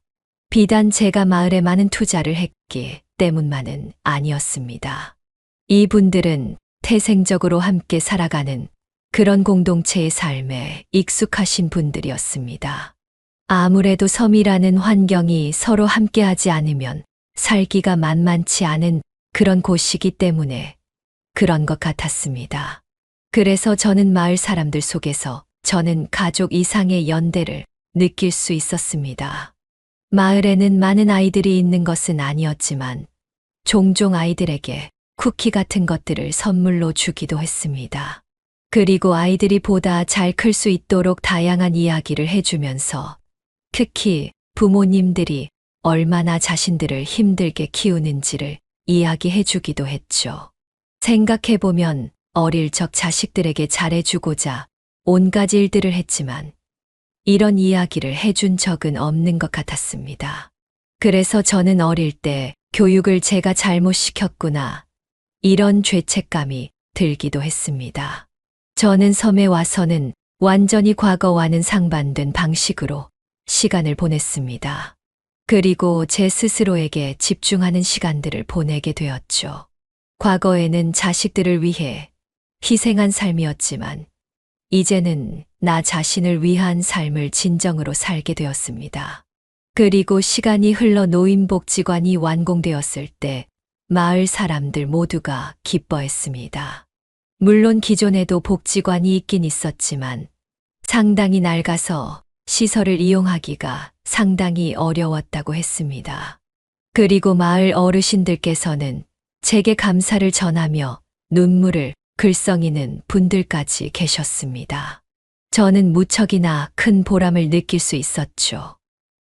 비단 제가 마을에 많은 투자를 했기 때문만은 아니었습니다. 이분들은 태생적으로 함께 살아가는 그런 공동체의 삶에 익숙하신 분들이었습니다. 아무래도 섬이라는 환경이 서로 함께하지 않으면 살기가 만만치 않은 그런 곳이기 때문에 그런 것 같았습니다. 그래서 저는 마을 사람들 속에서 저는 가족 이상의 연대를 느낄 수 있었습니다. 마을에는 많은 아이들이 있는 것은 아니었지만 종종 아이들에게 쿠키 같은 것들을 선물로 주기도 했습니다. 그리고 아이들이 보다 잘 클 수 있도록 다양한 이야기를 해주면서 특히 부모님들이 얼마나 자신들을 힘들게 키우는지를 이야기해 주기도 했죠. 생각해보면 어릴 적 자식들에게 잘해주고자 온갖 일들을 했지만 이런 이야기를 해준 적은 없는 것 같았습니다. 그래서 저는 어릴 때 교육을 제가 잘못 시켰구나, 이런 죄책감이 들기도 했습니다. 저는 섬에 와서는 완전히 과거와는 상반된 방식으로 시간을 보냈습니다. 그리고 제 스스로에게 집중하는 시간들을 보내게 되었죠. 과거에는 자식들을 위해 희생한 삶이었지만 이제는 나 자신을 위한 삶을 진정으로 살게 되었습니다. 그리고 시간이 흘러 노인복지관이 완공되었을 때 마을 사람들 모두가 기뻐했습니다. 물론 기존에도 복지관이 있긴 있었지만 상당히 낡아서 시설을 이용하기가 상당히 어려웠다고 했습니다. 그리고 마을 어르신들께서는 제게 감사를 전하며 눈물을 글썽이는 분들까지 계셨습니다. 저는 무척이나 큰 보람을 느낄 수 있었죠.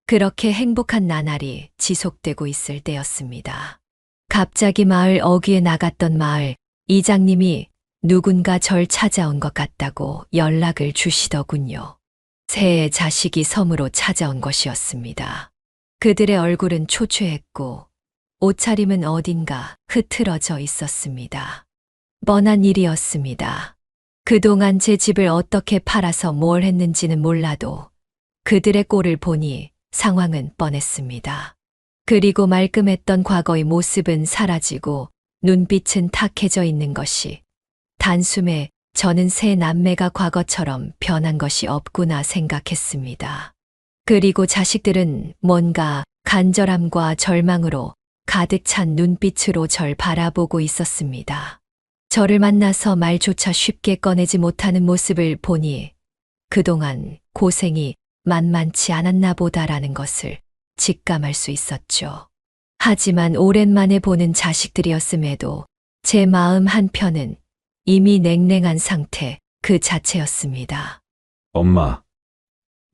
그렇게 행복한 나날이 지속되고 있을 때였습니다. 갑자기 마을 어귀에 나갔던 마을 이장님이 누군가 절 찾아온 것 같다고 연락을 주시더군요. 새 자식이 섬으로 찾아온 것이었습니다. 그들의 얼굴은 초췌했고 옷차림은 어딘가 흐트러져 있었습니다. 뻔한 일이었습니다. 그동안 제 집을 어떻게 팔아서 뭘 했는지는 몰라도 그들의 꼴을 보니 상황은 뻔했습니다. 그리고 말끔했던 과거의 모습은 사라지고 눈빛은 탁해져 있는 것이 단숨에 저는 세 남매가 과거처럼 변한 것이 없구나 생각했습니다. 그리고 자식들은 뭔가 간절함과 절망으로 가득 찬 눈빛으로 절 바라보고 있었습니다. 저를 만나서 말조차 쉽게 꺼내지 못하는 모습을 보니 그동안 고생이 만만치 않았나 보다라는 것을 직감할 수 있었죠. 하지만 오랜만에 보는 자식들이었음에도 제 마음 한편은 이미 냉랭한 상태 그 자체였습니다. 엄마,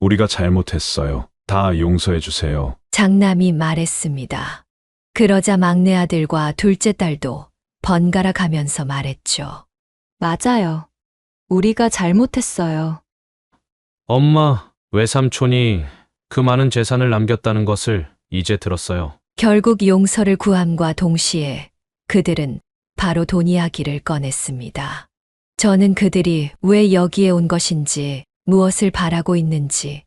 우리가 잘못했어요. 다 용서해 주세요. 장남이 말했습니다. 그러자 막내 아들과 둘째 딸도 번갈아 가면서 말했죠. 맞아요. 우리가 잘못했어요. 엄마, 외삼촌이 그 많은 재산을 남겼다는 것을 이제 들었어요. 결국 용서를 구함과 동시에 그들은 바로 돈 이야기를 꺼냈습니다. 저는 그들이 왜 여기에 온 것인지 무엇을 바라고 있는지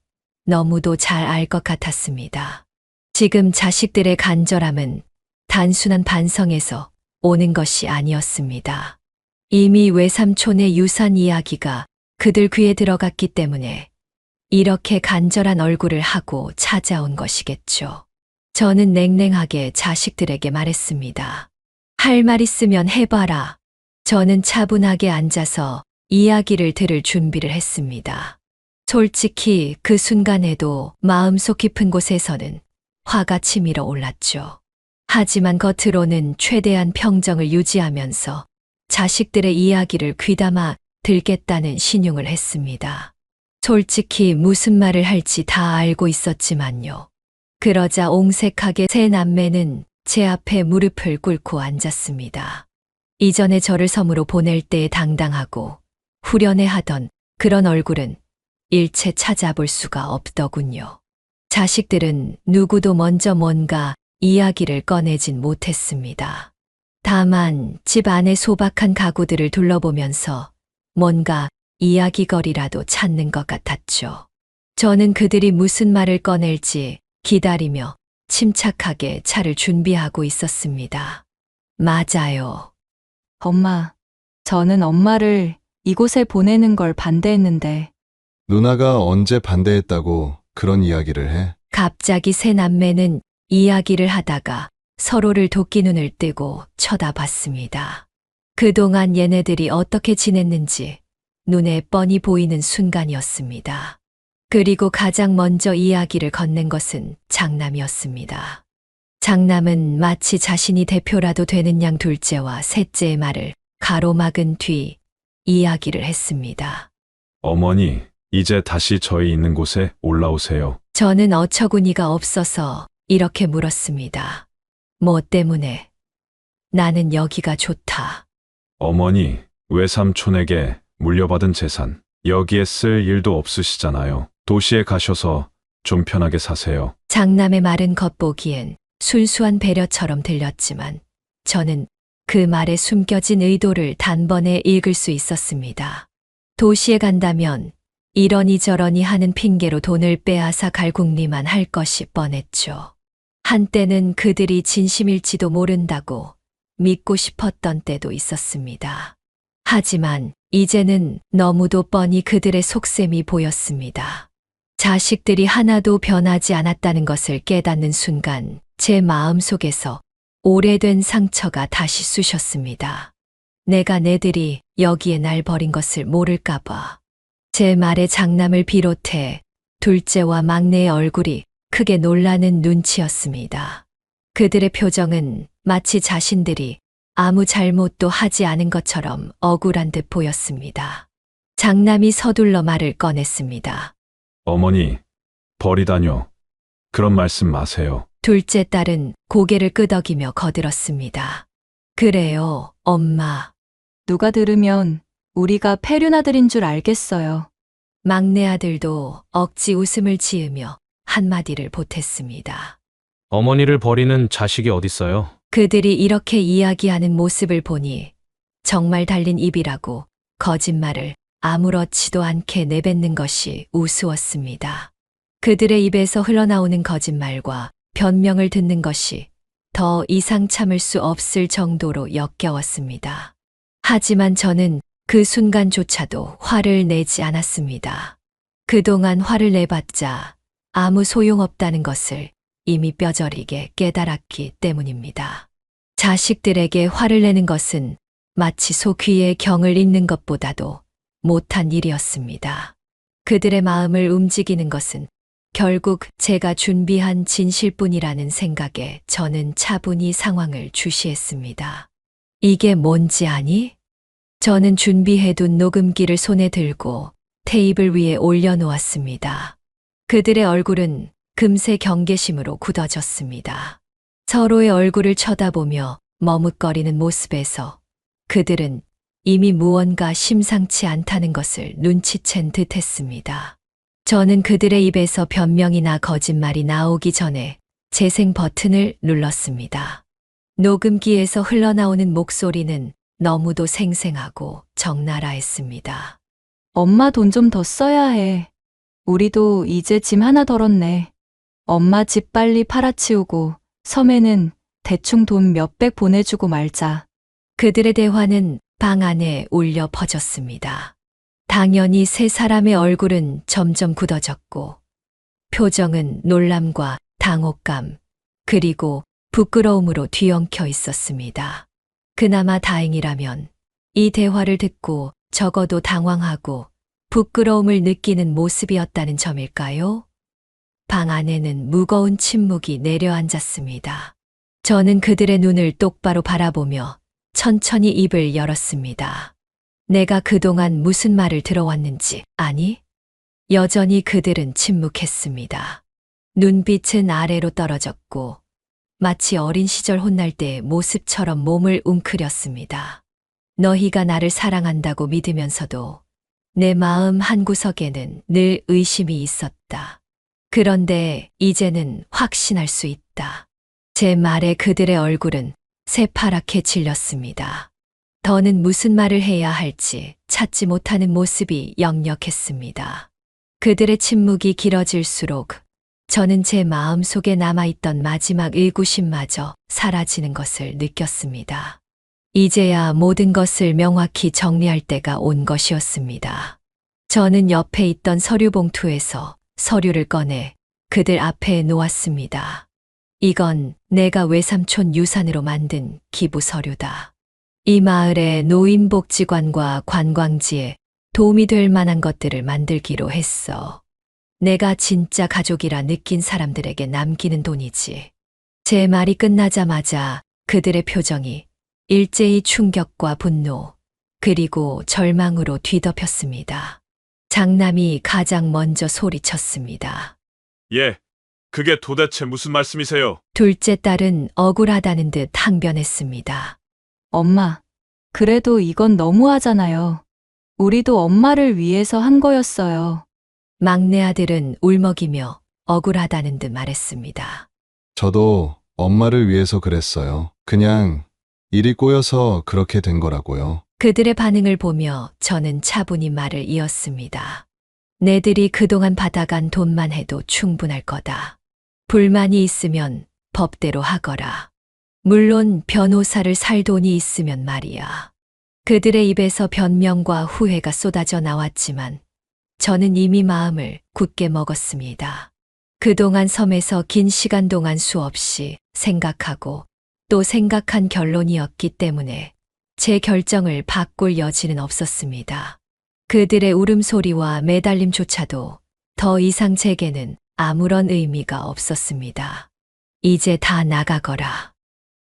너무도 잘 알 것 같았습니다. 지금 자식들의 간절함은 단순한 반성에서 오는 것이 아니었습니다. 이미 외삼촌의 유산 이야기가 그들 귀에 들어갔기 때문에 이렇게 간절한 얼굴을 하고 찾아온 것이겠죠. 저는 냉랭하게 자식들에게 말했습니다. 할 말 있으면 해봐라. 저는 차분하게 앉아서 이야기를 들을 준비를 했습니다. 솔직히 그 순간에도 마음속 깊은 곳에서는 화가 치밀어 올랐죠. 하지만 겉으로는 최대한 평정을 유지하면서 자식들의 이야기를 귀담아 들겠다는 신용을 했습니다. 솔직히 무슨 말을 할지 다 알고 있었지만요. 그러자 옹색하게 세 남매는 제 앞에 무릎을 꿇고 앉았습니다. 이전에 저를 섬으로 보낼 때의 당당하고 후련해하던 그런 얼굴은 일체 찾아볼 수가 없더군요. 자식들은 누구도 먼저 뭔가 이야기를 꺼내진 못했습니다. 다만 집 안의 소박한 가구들을 둘러보면서 뭔가 이야기거리라도 찾는 것 같았죠. 저는 그들이 무슨 말을 꺼낼지 기다리며 침착하게 차를 준비하고 있었습니다. 맞아요. 엄마, 저는 엄마를 이곳에 보내는 걸 반대했는데 누나가 언제 반대했다고 그런 이야기를 해? 갑자기 세 남매는 이야기를 하다가 서로를 도끼 눈을 뜨고 쳐다봤습니다. 그동안 얘네들이 어떻게 지냈는지 눈에 뻔히 보이는 순간이었습니다. 그리고 가장 먼저 이야기를 건넨 것은 장남이었습니다. 장남은 마치 자신이 대표라도 되는 양 둘째와 셋째의 말을 가로막은 뒤 이야기를 했습니다. 어머니, 이제 다시 저희 있는 곳에 올라오세요. 저는 어처구니가 없어서 이렇게 물었습니다. 뭐 때문에? 나는 여기가 좋다. 어머니, 외삼촌에게 물려받은 재산, 여기에 쓸 일도 없으시잖아요. 도시에 가셔서 좀 편하게 사세요. 장남의 말은 겉보기엔 순수한 배려처럼 들렸지만 저는 그 말에 숨겨진 의도를 단번에 읽을 수 있었습니다. 도시에 간다면 이러니 저러니 하는 핑계로 돈을 빼앗아 갈궁리만 할 것이 뻔했죠. 한때는 그들이 진심일지도 모른다고 믿고 싶었던 때도 있었습니다. 하지만 이제는 너무도 뻔히 그들의 속셈이 보였습니다. 자식들이 하나도 변하지 않았다는 것을 깨닫는 순간 제 마음속에서 오래된 상처가 다시 쑤셨습니다. 내가 내들이 여기에 날 버린 것을 모를까봐. 제 말에 장남을 비롯해 둘째와 막내의 얼굴이 크게 놀라는 눈치였습니다. 그들의 표정은 마치 자신들이 아무 잘못도 하지 않은 것처럼 억울한 듯 보였습니다. 장남이 서둘러 말을 꺼냈습니다. 어머니, 버리다뇨. 그런 말씀 마세요. 둘째 딸은 고개를 끄덕이며 거들었습니다. 그래요, 엄마. 누가 들으면 우리가 폐륜아들인 줄 알겠어요. 막내 아들도 억지 웃음을 지으며 한마디를 보탰습니다. 어머니를 버리는 자식이 어딨어요? 그들이 이렇게 이야기하는 모습을 보니 정말 달린 입이라고 거짓말을 아무렇지도 않게 내뱉는 것이 우스웠습니다. 그들의 입에서 흘러나오는 거짓말과 변명을 듣는 것이 더 이상 참을 수 없을 정도로 역겨웠습니다. 하지만 저는 그 순간조차도 화를 내지 않았습니다. 그동안 화를 내봤자 아무 소용없다는 것을 이미 뼈저리게 깨달았기 때문입니다. 자식들에게 화를 내는 것은 마치 소귀의 경을 잇는 것보다도 못한 일이었습니다. 그들의 마음을 움직이는 것은 결국 제가 준비한 진실뿐이라는 생각에 저는 차분히 상황을 주시했습니다. 이게 뭔지 아니? 저는 준비해둔 녹음기를 손에 들고 테이블 위에 올려놓았습니다. 그들의 얼굴은 금세 경계심으로 굳어졌습니다. 서로의 얼굴을 쳐다보며 머뭇거리는 모습에서 그들은 이미 무언가 심상치 않다는 것을 눈치챈 듯 했습니다. 저는 그들의 입에서 변명이나 거짓말이 나오기 전에 재생 버튼을 눌렀습니다. 녹음기에서 흘러나오는 목소리는 너무도 생생하고 적나라했습니다. 엄마 돈 좀 더 써야 해. 우리도 이제 짐 하나 덜었네. 엄마 집 빨리 팔아치우고 섬에는 대충 돈 몇백 보내주고 말자. 그들의 대화는 방 안에 울려 퍼졌습니다. 당연히 세 사람의 얼굴은 점점 굳어졌고 표정은 놀람과 당혹감 그리고 부끄러움으로 뒤엉켜 있었습니다. 그나마 다행이라면 이 대화를 듣고 적어도 당황하고 부끄러움을 느끼는 모습이었다는 점일까요? 방 안에는 무거운 침묵이 내려앉았습니다. 저는 그들의 눈을 똑바로 바라보며 천천히 입을 열었습니다. 내가 그동안 무슨 말을 들어왔는지 아니? 여전히 그들은 침묵했습니다. 눈빛은 아래로 떨어졌고 마치 어린 시절 혼날 때의 모습처럼 몸을 웅크렸습니다. 너희가 나를 사랑한다고 믿으면서도 내 마음 한구석에는 늘 의심이 있었다. 그런데 이제는 확신할 수 있다. 제 말에 그들의 얼굴은 새파랗게 질렸습니다. 더는 무슨 말을 해야 할지 찾지 못하는 모습이 역력했습니다. 그들의 침묵이 길어질수록 저는 제 마음속에 남아있던 마지막 의구심마저 사라지는 것을 느꼈습니다. 이제야 모든 것을 명확히 정리할 때가 온 것이었습니다. 저는 옆에 있던 서류 봉투에서 서류를 꺼내 그들 앞에 놓았습니다. 이건 내가 외삼촌 유산으로 만든 기부 서류다. 이 마을의 노인복지관과 관광지에 도움이 될 만한 것들을 만들기로 했어. 내가 진짜 가족이라 느낀 사람들에게 남기는 돈이지. 제 말이 끝나자마자 그들의 표정이 일제히 충격과 분노, 그리고 절망으로 뒤덮였습니다. 장남이 가장 먼저 소리쳤습니다. 예, 그게 도대체 무슨 말씀이세요? 둘째 딸은 억울하다는 듯 항변했습니다. 엄마, 그래도 이건 너무하잖아요. 우리도 엄마를 위해서 한 거였어요. 막내 아들은 울먹이며 억울하다는 듯 말했습니다. 저도 엄마를 위해서 그랬어요. 그냥 일이 꼬여서 그렇게 된 거라고요. 그들의 반응을 보며 저는 차분히 말을 이었습니다. 내들이 그동안 받아간 돈만 해도 충분할 거다. 불만이 있으면 법대로 하거라. 물론 변호사를 살 돈이 있으면 말이야. 그들의 입에서 변명과 후회가 쏟아져 나왔지만 저는 이미 마음을 굳게 먹었습니다. 그동안 섬에서 긴 시간 동안 수없이 생각하고 또 생각한 결론이었기 때문에 제 결정을 바꿀 여지는 없었습니다. 그들의 울음소리와 매달림조차도 더 이상 제게는 아무런 의미가 없었습니다. 이제 다 나가거라.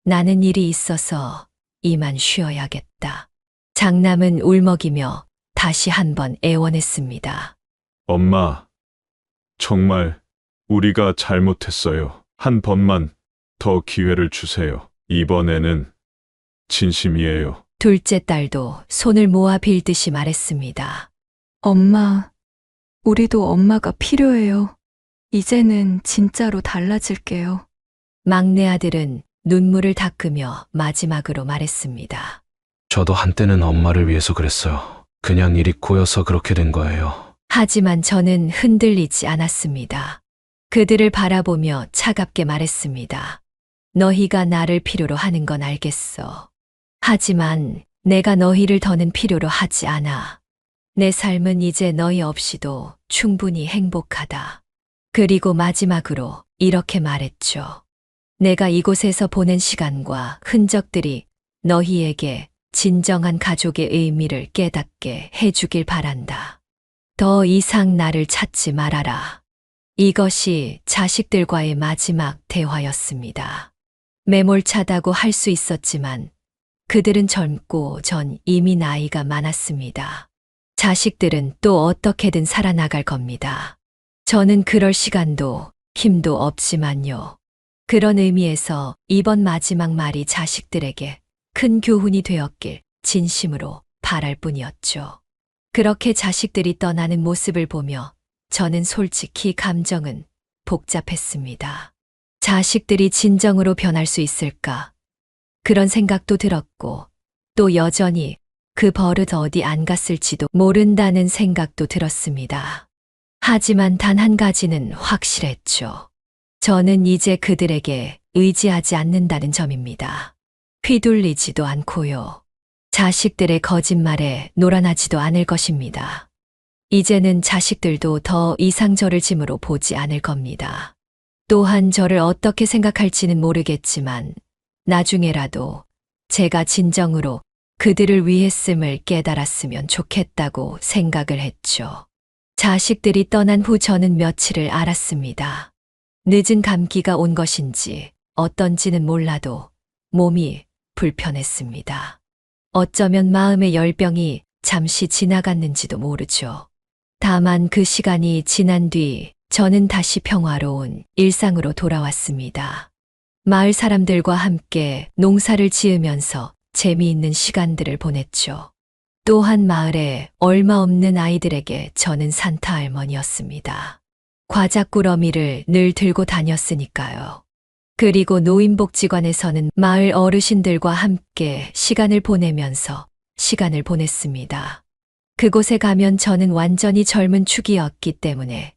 나는 일이 있어서 이만 쉬어야겠다. 장남은 울먹이며 다시 한번 애원했습니다. 엄마, 정말 우리가 잘못했어요. 한 번만 더 기회를 주세요. 이번에는 진심이에요. 둘째 딸도 손을 모아 빌듯이 말했습니다. 엄마, 우리도 엄마가 필요해요. 이제는 진짜로 달라질게요. 막내 아들은 눈물을 닦으며 마지막으로 말했습니다. 저도 한때는 엄마를 위해서 그랬어요. 그냥 일이 꼬여서 그렇게 된 거예요. 하지만 저는 흔들리지 않았습니다. 그들을 바라보며 차갑게 말했습니다. 너희가 나를 필요로 하는 건 알겠어. 하지만 내가 너희를 더는 필요로 하지 않아. 내 삶은 이제 너희 없이도 충분히 행복하다. 그리고 마지막으로 이렇게 말했죠. 내가 이곳에서 보낸 시간과 흔적들이 너희에게 진정한 가족의 의미를 깨닫게 해주길 바란다. 더 이상 나를 찾지 말아라. 이것이 자식들과의 마지막 대화였습니다. 매몰차다고 할 수 있었지만 그들은 젊고 전 이미 나이가 많았습니다. 자식들은 또 어떻게든 살아나갈 겁니다. 저는 그럴 시간도 힘도 없지만요. 그런 의미에서 이번 마지막 말이 자식들에게 큰 교훈이 되었길 진심으로 바랄 뿐이었죠. 그렇게 자식들이 떠나는 모습을 보며 저는 솔직히 감정은 복잡했습니다. 자식들이 진정으로 변할 수 있을까? 그런 생각도 들었고 또 여전히 그 버릇 어디 안 갔을지도 모른다는 생각도 들었습니다. 하지만 단 한 가지는 확실했죠. 저는 이제 그들에게 의지하지 않는다는 점입니다. 휘둘리지도 않고요. 자식들의 거짓말에 놀아나지도 않을 것입니다. 이제는 자식들도 더 이상 저를 짐으로 보지 않을 겁니다. 또한 저를 어떻게 생각할지는 모르겠지만 나중에라도 제가 진정으로 그들을 위했음을 깨달았으면 좋겠다고 생각을 했죠. 자식들이 떠난 후 저는 며칠을 알았습니다. 늦은 감기가 온 것인지 어떤지는 몰라도 몸이 불편했습니다. 어쩌면 마음의 열병이 잠시 지나갔는지도 모르죠. 다만 그 시간이 지난 뒤 저는 다시 평화로운 일상으로 돌아왔습니다. 마을 사람들과 함께 농사를 지으면서 재미있는 시간들을 보냈죠. 또한 마을에 얼마 없는 아이들에게 저는 산타 할머니였습니다. 과자꾸러미를 늘 들고 다녔으니까요. 그리고 노인복지관에서는 마을 어르신들과 함께 시간을 보내면서 시간을 보냈습니다. 그곳에 가면 저는 완전히 젊은 축이었기 때문에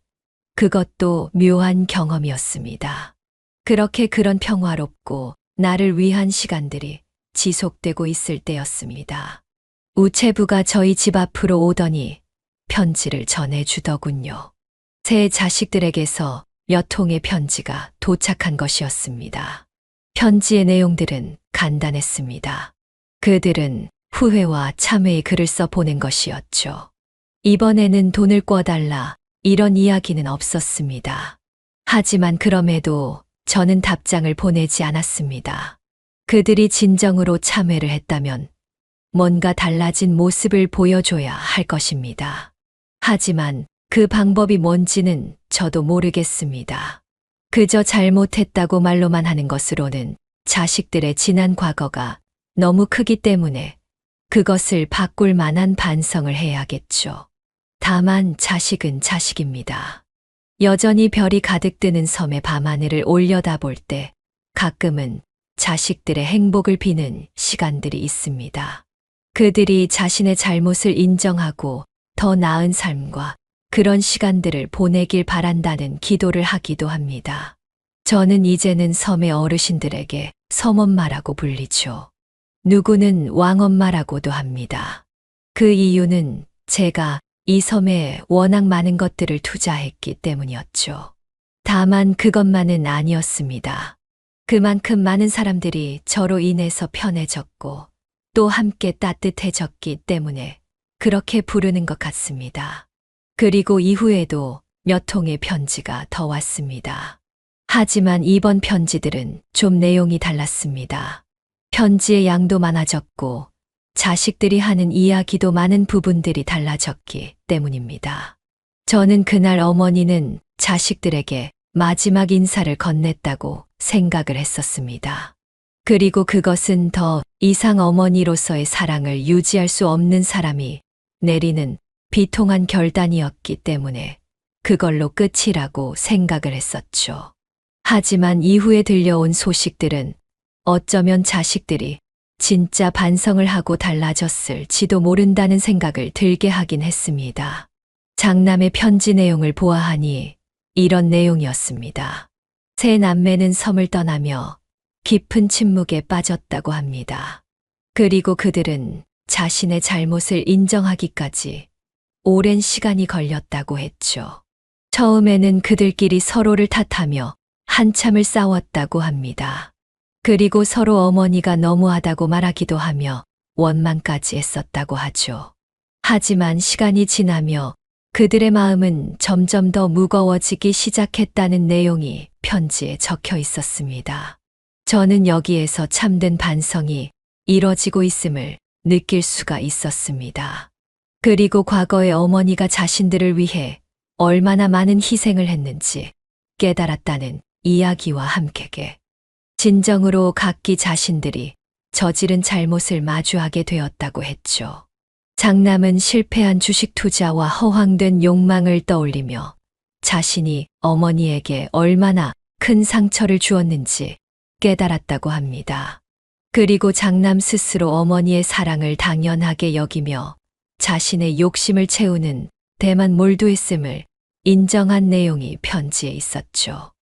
그것도 묘한 경험이었습니다. 그렇게 그런 평화롭고 나를 위한 시간들이 지속되고 있을 때였습니다. 우체부가 저희 집 앞으로 오더니 편지를 전해주더군요. 제 자식들에게서 몇 통의 편지가 도착한 것이었습니다. 편지의 내용들은 간단했습니다. 그들은 후회와 참회의 글을 써 보낸 것이었죠. 이번에는 돈을 꿔달라 이런 이야기는 없었습니다. 하지만 그럼에도 저는 답장을 보내지 않았습니다. 그들이 진정으로 참회를 했다면 뭔가 달라진 모습을 보여줘야 할 것입니다. 하지만 그 방법이 뭔지는 저도 모르겠습니다. 그저 잘못했다고 말로만 하는 것으로는 자식들의 지난 과거가 너무 크기 때문에 그것을 바꿀 만한 반성을 해야겠죠. 다만 자식은 자식입니다. 여전히 별이 가득 뜨는 섬의 밤하늘을 올려다볼 때 가끔은 자식들의 행복을 비는 시간들이 있습니다. 그들이 자신의 잘못을 인정하고 더 나은 삶과 그런 시간들을 보내길 바란다는 기도를 하기도 합니다. 저는 이제는 섬의 어르신들에게 섬엄마라고 불리죠. 누구는 왕엄마라고도 합니다. 그 이유는 제가 이 섬에 워낙 많은 것들을 투자했기 때문이었죠. 다만 그것만은 아니었습니다. 그만큼 많은 사람들이 저로 인해서 편해졌고 또 함께 따뜻해졌기 때문에 그렇게 부르는 것 같습니다. 그리고 이후에도 몇 통의 편지가 더 왔습니다. 하지만 이번 편지들은 좀 내용이 달랐습니다. 편지의 양도 많아졌고 자식들이 하는 이야기도 많은 부분들이 달라졌기 때문입니다. 저는 그날 어머니는 자식들에게 마지막 인사를 건넸다고 생각을 했었습니다. 그리고 그것은 더 이상 어머니로서의 사랑을 유지할 수 없는 사람이 내리는 비통한 결단이었기 때문에 그걸로 끝이라고 생각을 했었죠. 하지만 이후에 들려온 소식들은 어쩌면 자식들이 진짜 반성을 하고 달라졌을지도 모른다는 생각을 들게 하긴 했습니다. 장남의 편지 내용을 보아하니 이런 내용이었습니다. 세 남매는 섬을 떠나며 깊은 침묵에 빠졌다고 합니다. 그리고 그들은 자신의 잘못을 인정하기까지 오랜 시간이 걸렸다고 했죠. 처음에는 그들끼리 서로를 탓하며 한참을 싸웠다고 합니다. 그리고 서로 어머니가 너무하다고 말하기도 하며 원망까지 했었다고 하죠. 하지만 시간이 지나며 그들의 마음은 점점 더 무거워지기 시작했다는 내용이 편지에 적혀 있었습니다. 저는 여기에서 참된 반성이 이뤄지고 있음을 느낄 수가 있었습니다. 그리고 과거의 어머니가 자신들을 위해 얼마나 많은 희생을 했는지 깨달았다는 이야기와 함께 진정으로 각기 자신들이 저지른 잘못을 마주하게 되었다고 했죠. 장남은 실패한 주식 투자와 허황된 욕망을 떠올리며 자신이 어머니에게 얼마나 큰 상처를 주었는지 깨달았다고 합니다. 그리고 장남 스스로 어머니의 사랑을 당연하게 여기며 자신의 욕심을 채우는 데만 몰두했음을 인정한 내용이 편지에 있었죠.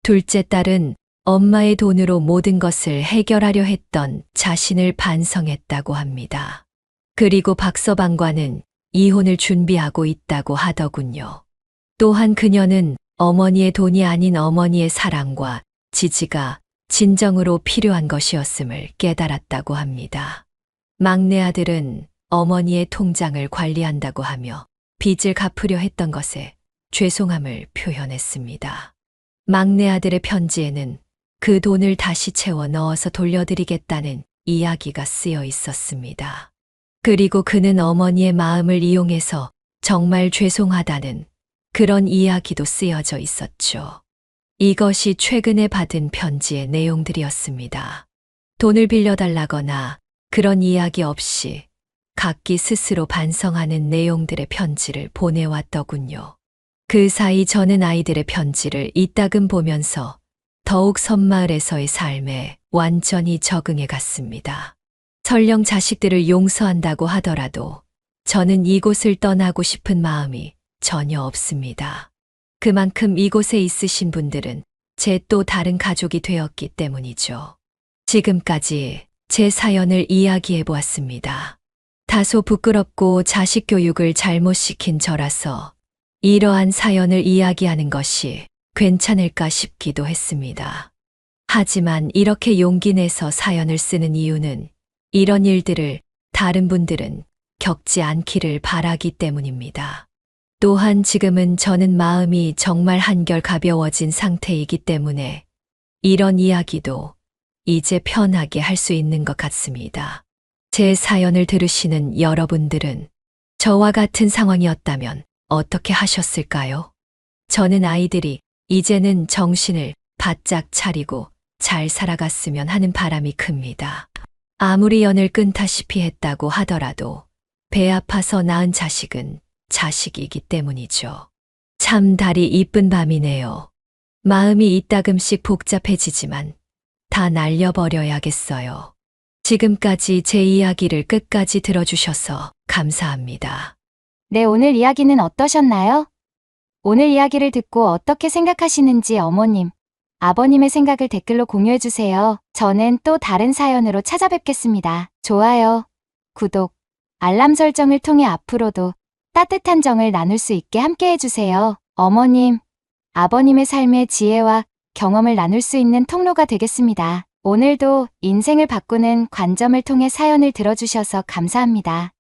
둘째 딸은 엄마의 돈으로 모든 것을 해결하려 했던 자신을 반성했다고 합니다. 그리고 박서방과는 이혼을 준비하고 있다고 하더군요. 또한 그녀는 어머니의 돈이 아닌 어머니의 사랑과 지지가 진정으로 필요한 것이었음을 깨달았다고 합니다. 막내 아들은 어머니의 통장을 관리한다고 하며 빚을 갚으려 했던 것에 죄송함을 표현했습니다. 막내 아들의 편지에는 그 돈을 다시 채워 넣어서 돌려드리겠다는 이야기가 쓰여 있었습니다. 그리고 그는 어머니의 마음을 이용해서 정말 죄송하다는 그런 이야기도 쓰여져 있었죠. 이것이 최근에 받은 편지의 내용들이었습니다. 돈을 빌려달라거나 그런 이야기 없이 각기 스스로 반성하는 내용들의 편지를 보내왔더군요. 그 사이 저는 아이들의 편지를 이따금 보면서 더욱 섬마을에서의 삶에 완전히 적응해 갔습니다. 설령 자식들을 용서한다고 하더라도 저는 이곳을 떠나고 싶은 마음이 전혀 없습니다. 그만큼 이곳에 있으신 분들은 제 또 다른 가족이 되었기 때문이죠. 지금까지 제 사연을 이야기해 보았습니다. 다소 부끄럽고 자식 교육을 잘못 시킨 저라서 이러한 사연을 이야기하는 것이 괜찮을까 싶기도 했습니다. 하지만 이렇게 용기 내서 사연을 쓰는 이유는 이런 일들을 다른 분들은 겪지 않기를 바라기 때문입니다. 또한 지금은 저는 마음이 정말 한결 가벼워진 상태이기 때문에 이런 이야기도 이제 편하게 할 수 있는 것 같습니다. 제 사연을 들으시는 여러분들은 저와 같은 상황이었다면 어떻게 하셨을까요? 저는 아이들이 이제는 정신을 바짝 차리고 잘 살아갔으면 하는 바람이 큽니다. 아무리 연을 끊다시피 했다고 하더라도 배 아파서 낳은 자식은 자식이기 때문이죠. 참 달이 이쁜 밤이네요. 마음이 이따금씩 복잡해지지만 다 날려버려야겠어요. 지금까지 제 이야기를 끝까지 들어주셔서 감사합니다. 네, 오늘 이야기는 어떠셨나요? 오늘 이야기를 듣고 어떻게 생각하시는지 어머님, 아버님의 생각을 댓글로 공유해주세요. 저는 또 다른 사연으로 찾아뵙겠습니다. 좋아요, 구독, 알람 설정을 통해 앞으로도 따뜻한 정을 나눌 수 있게 함께 해주세요. 어머님, 아버님의 삶의 지혜와 경험을 나눌 수 있는 통로가 되겠습니다. 오늘도 인생을 바꾸는 관점을 통해 사연을 들어주셔서 감사합니다.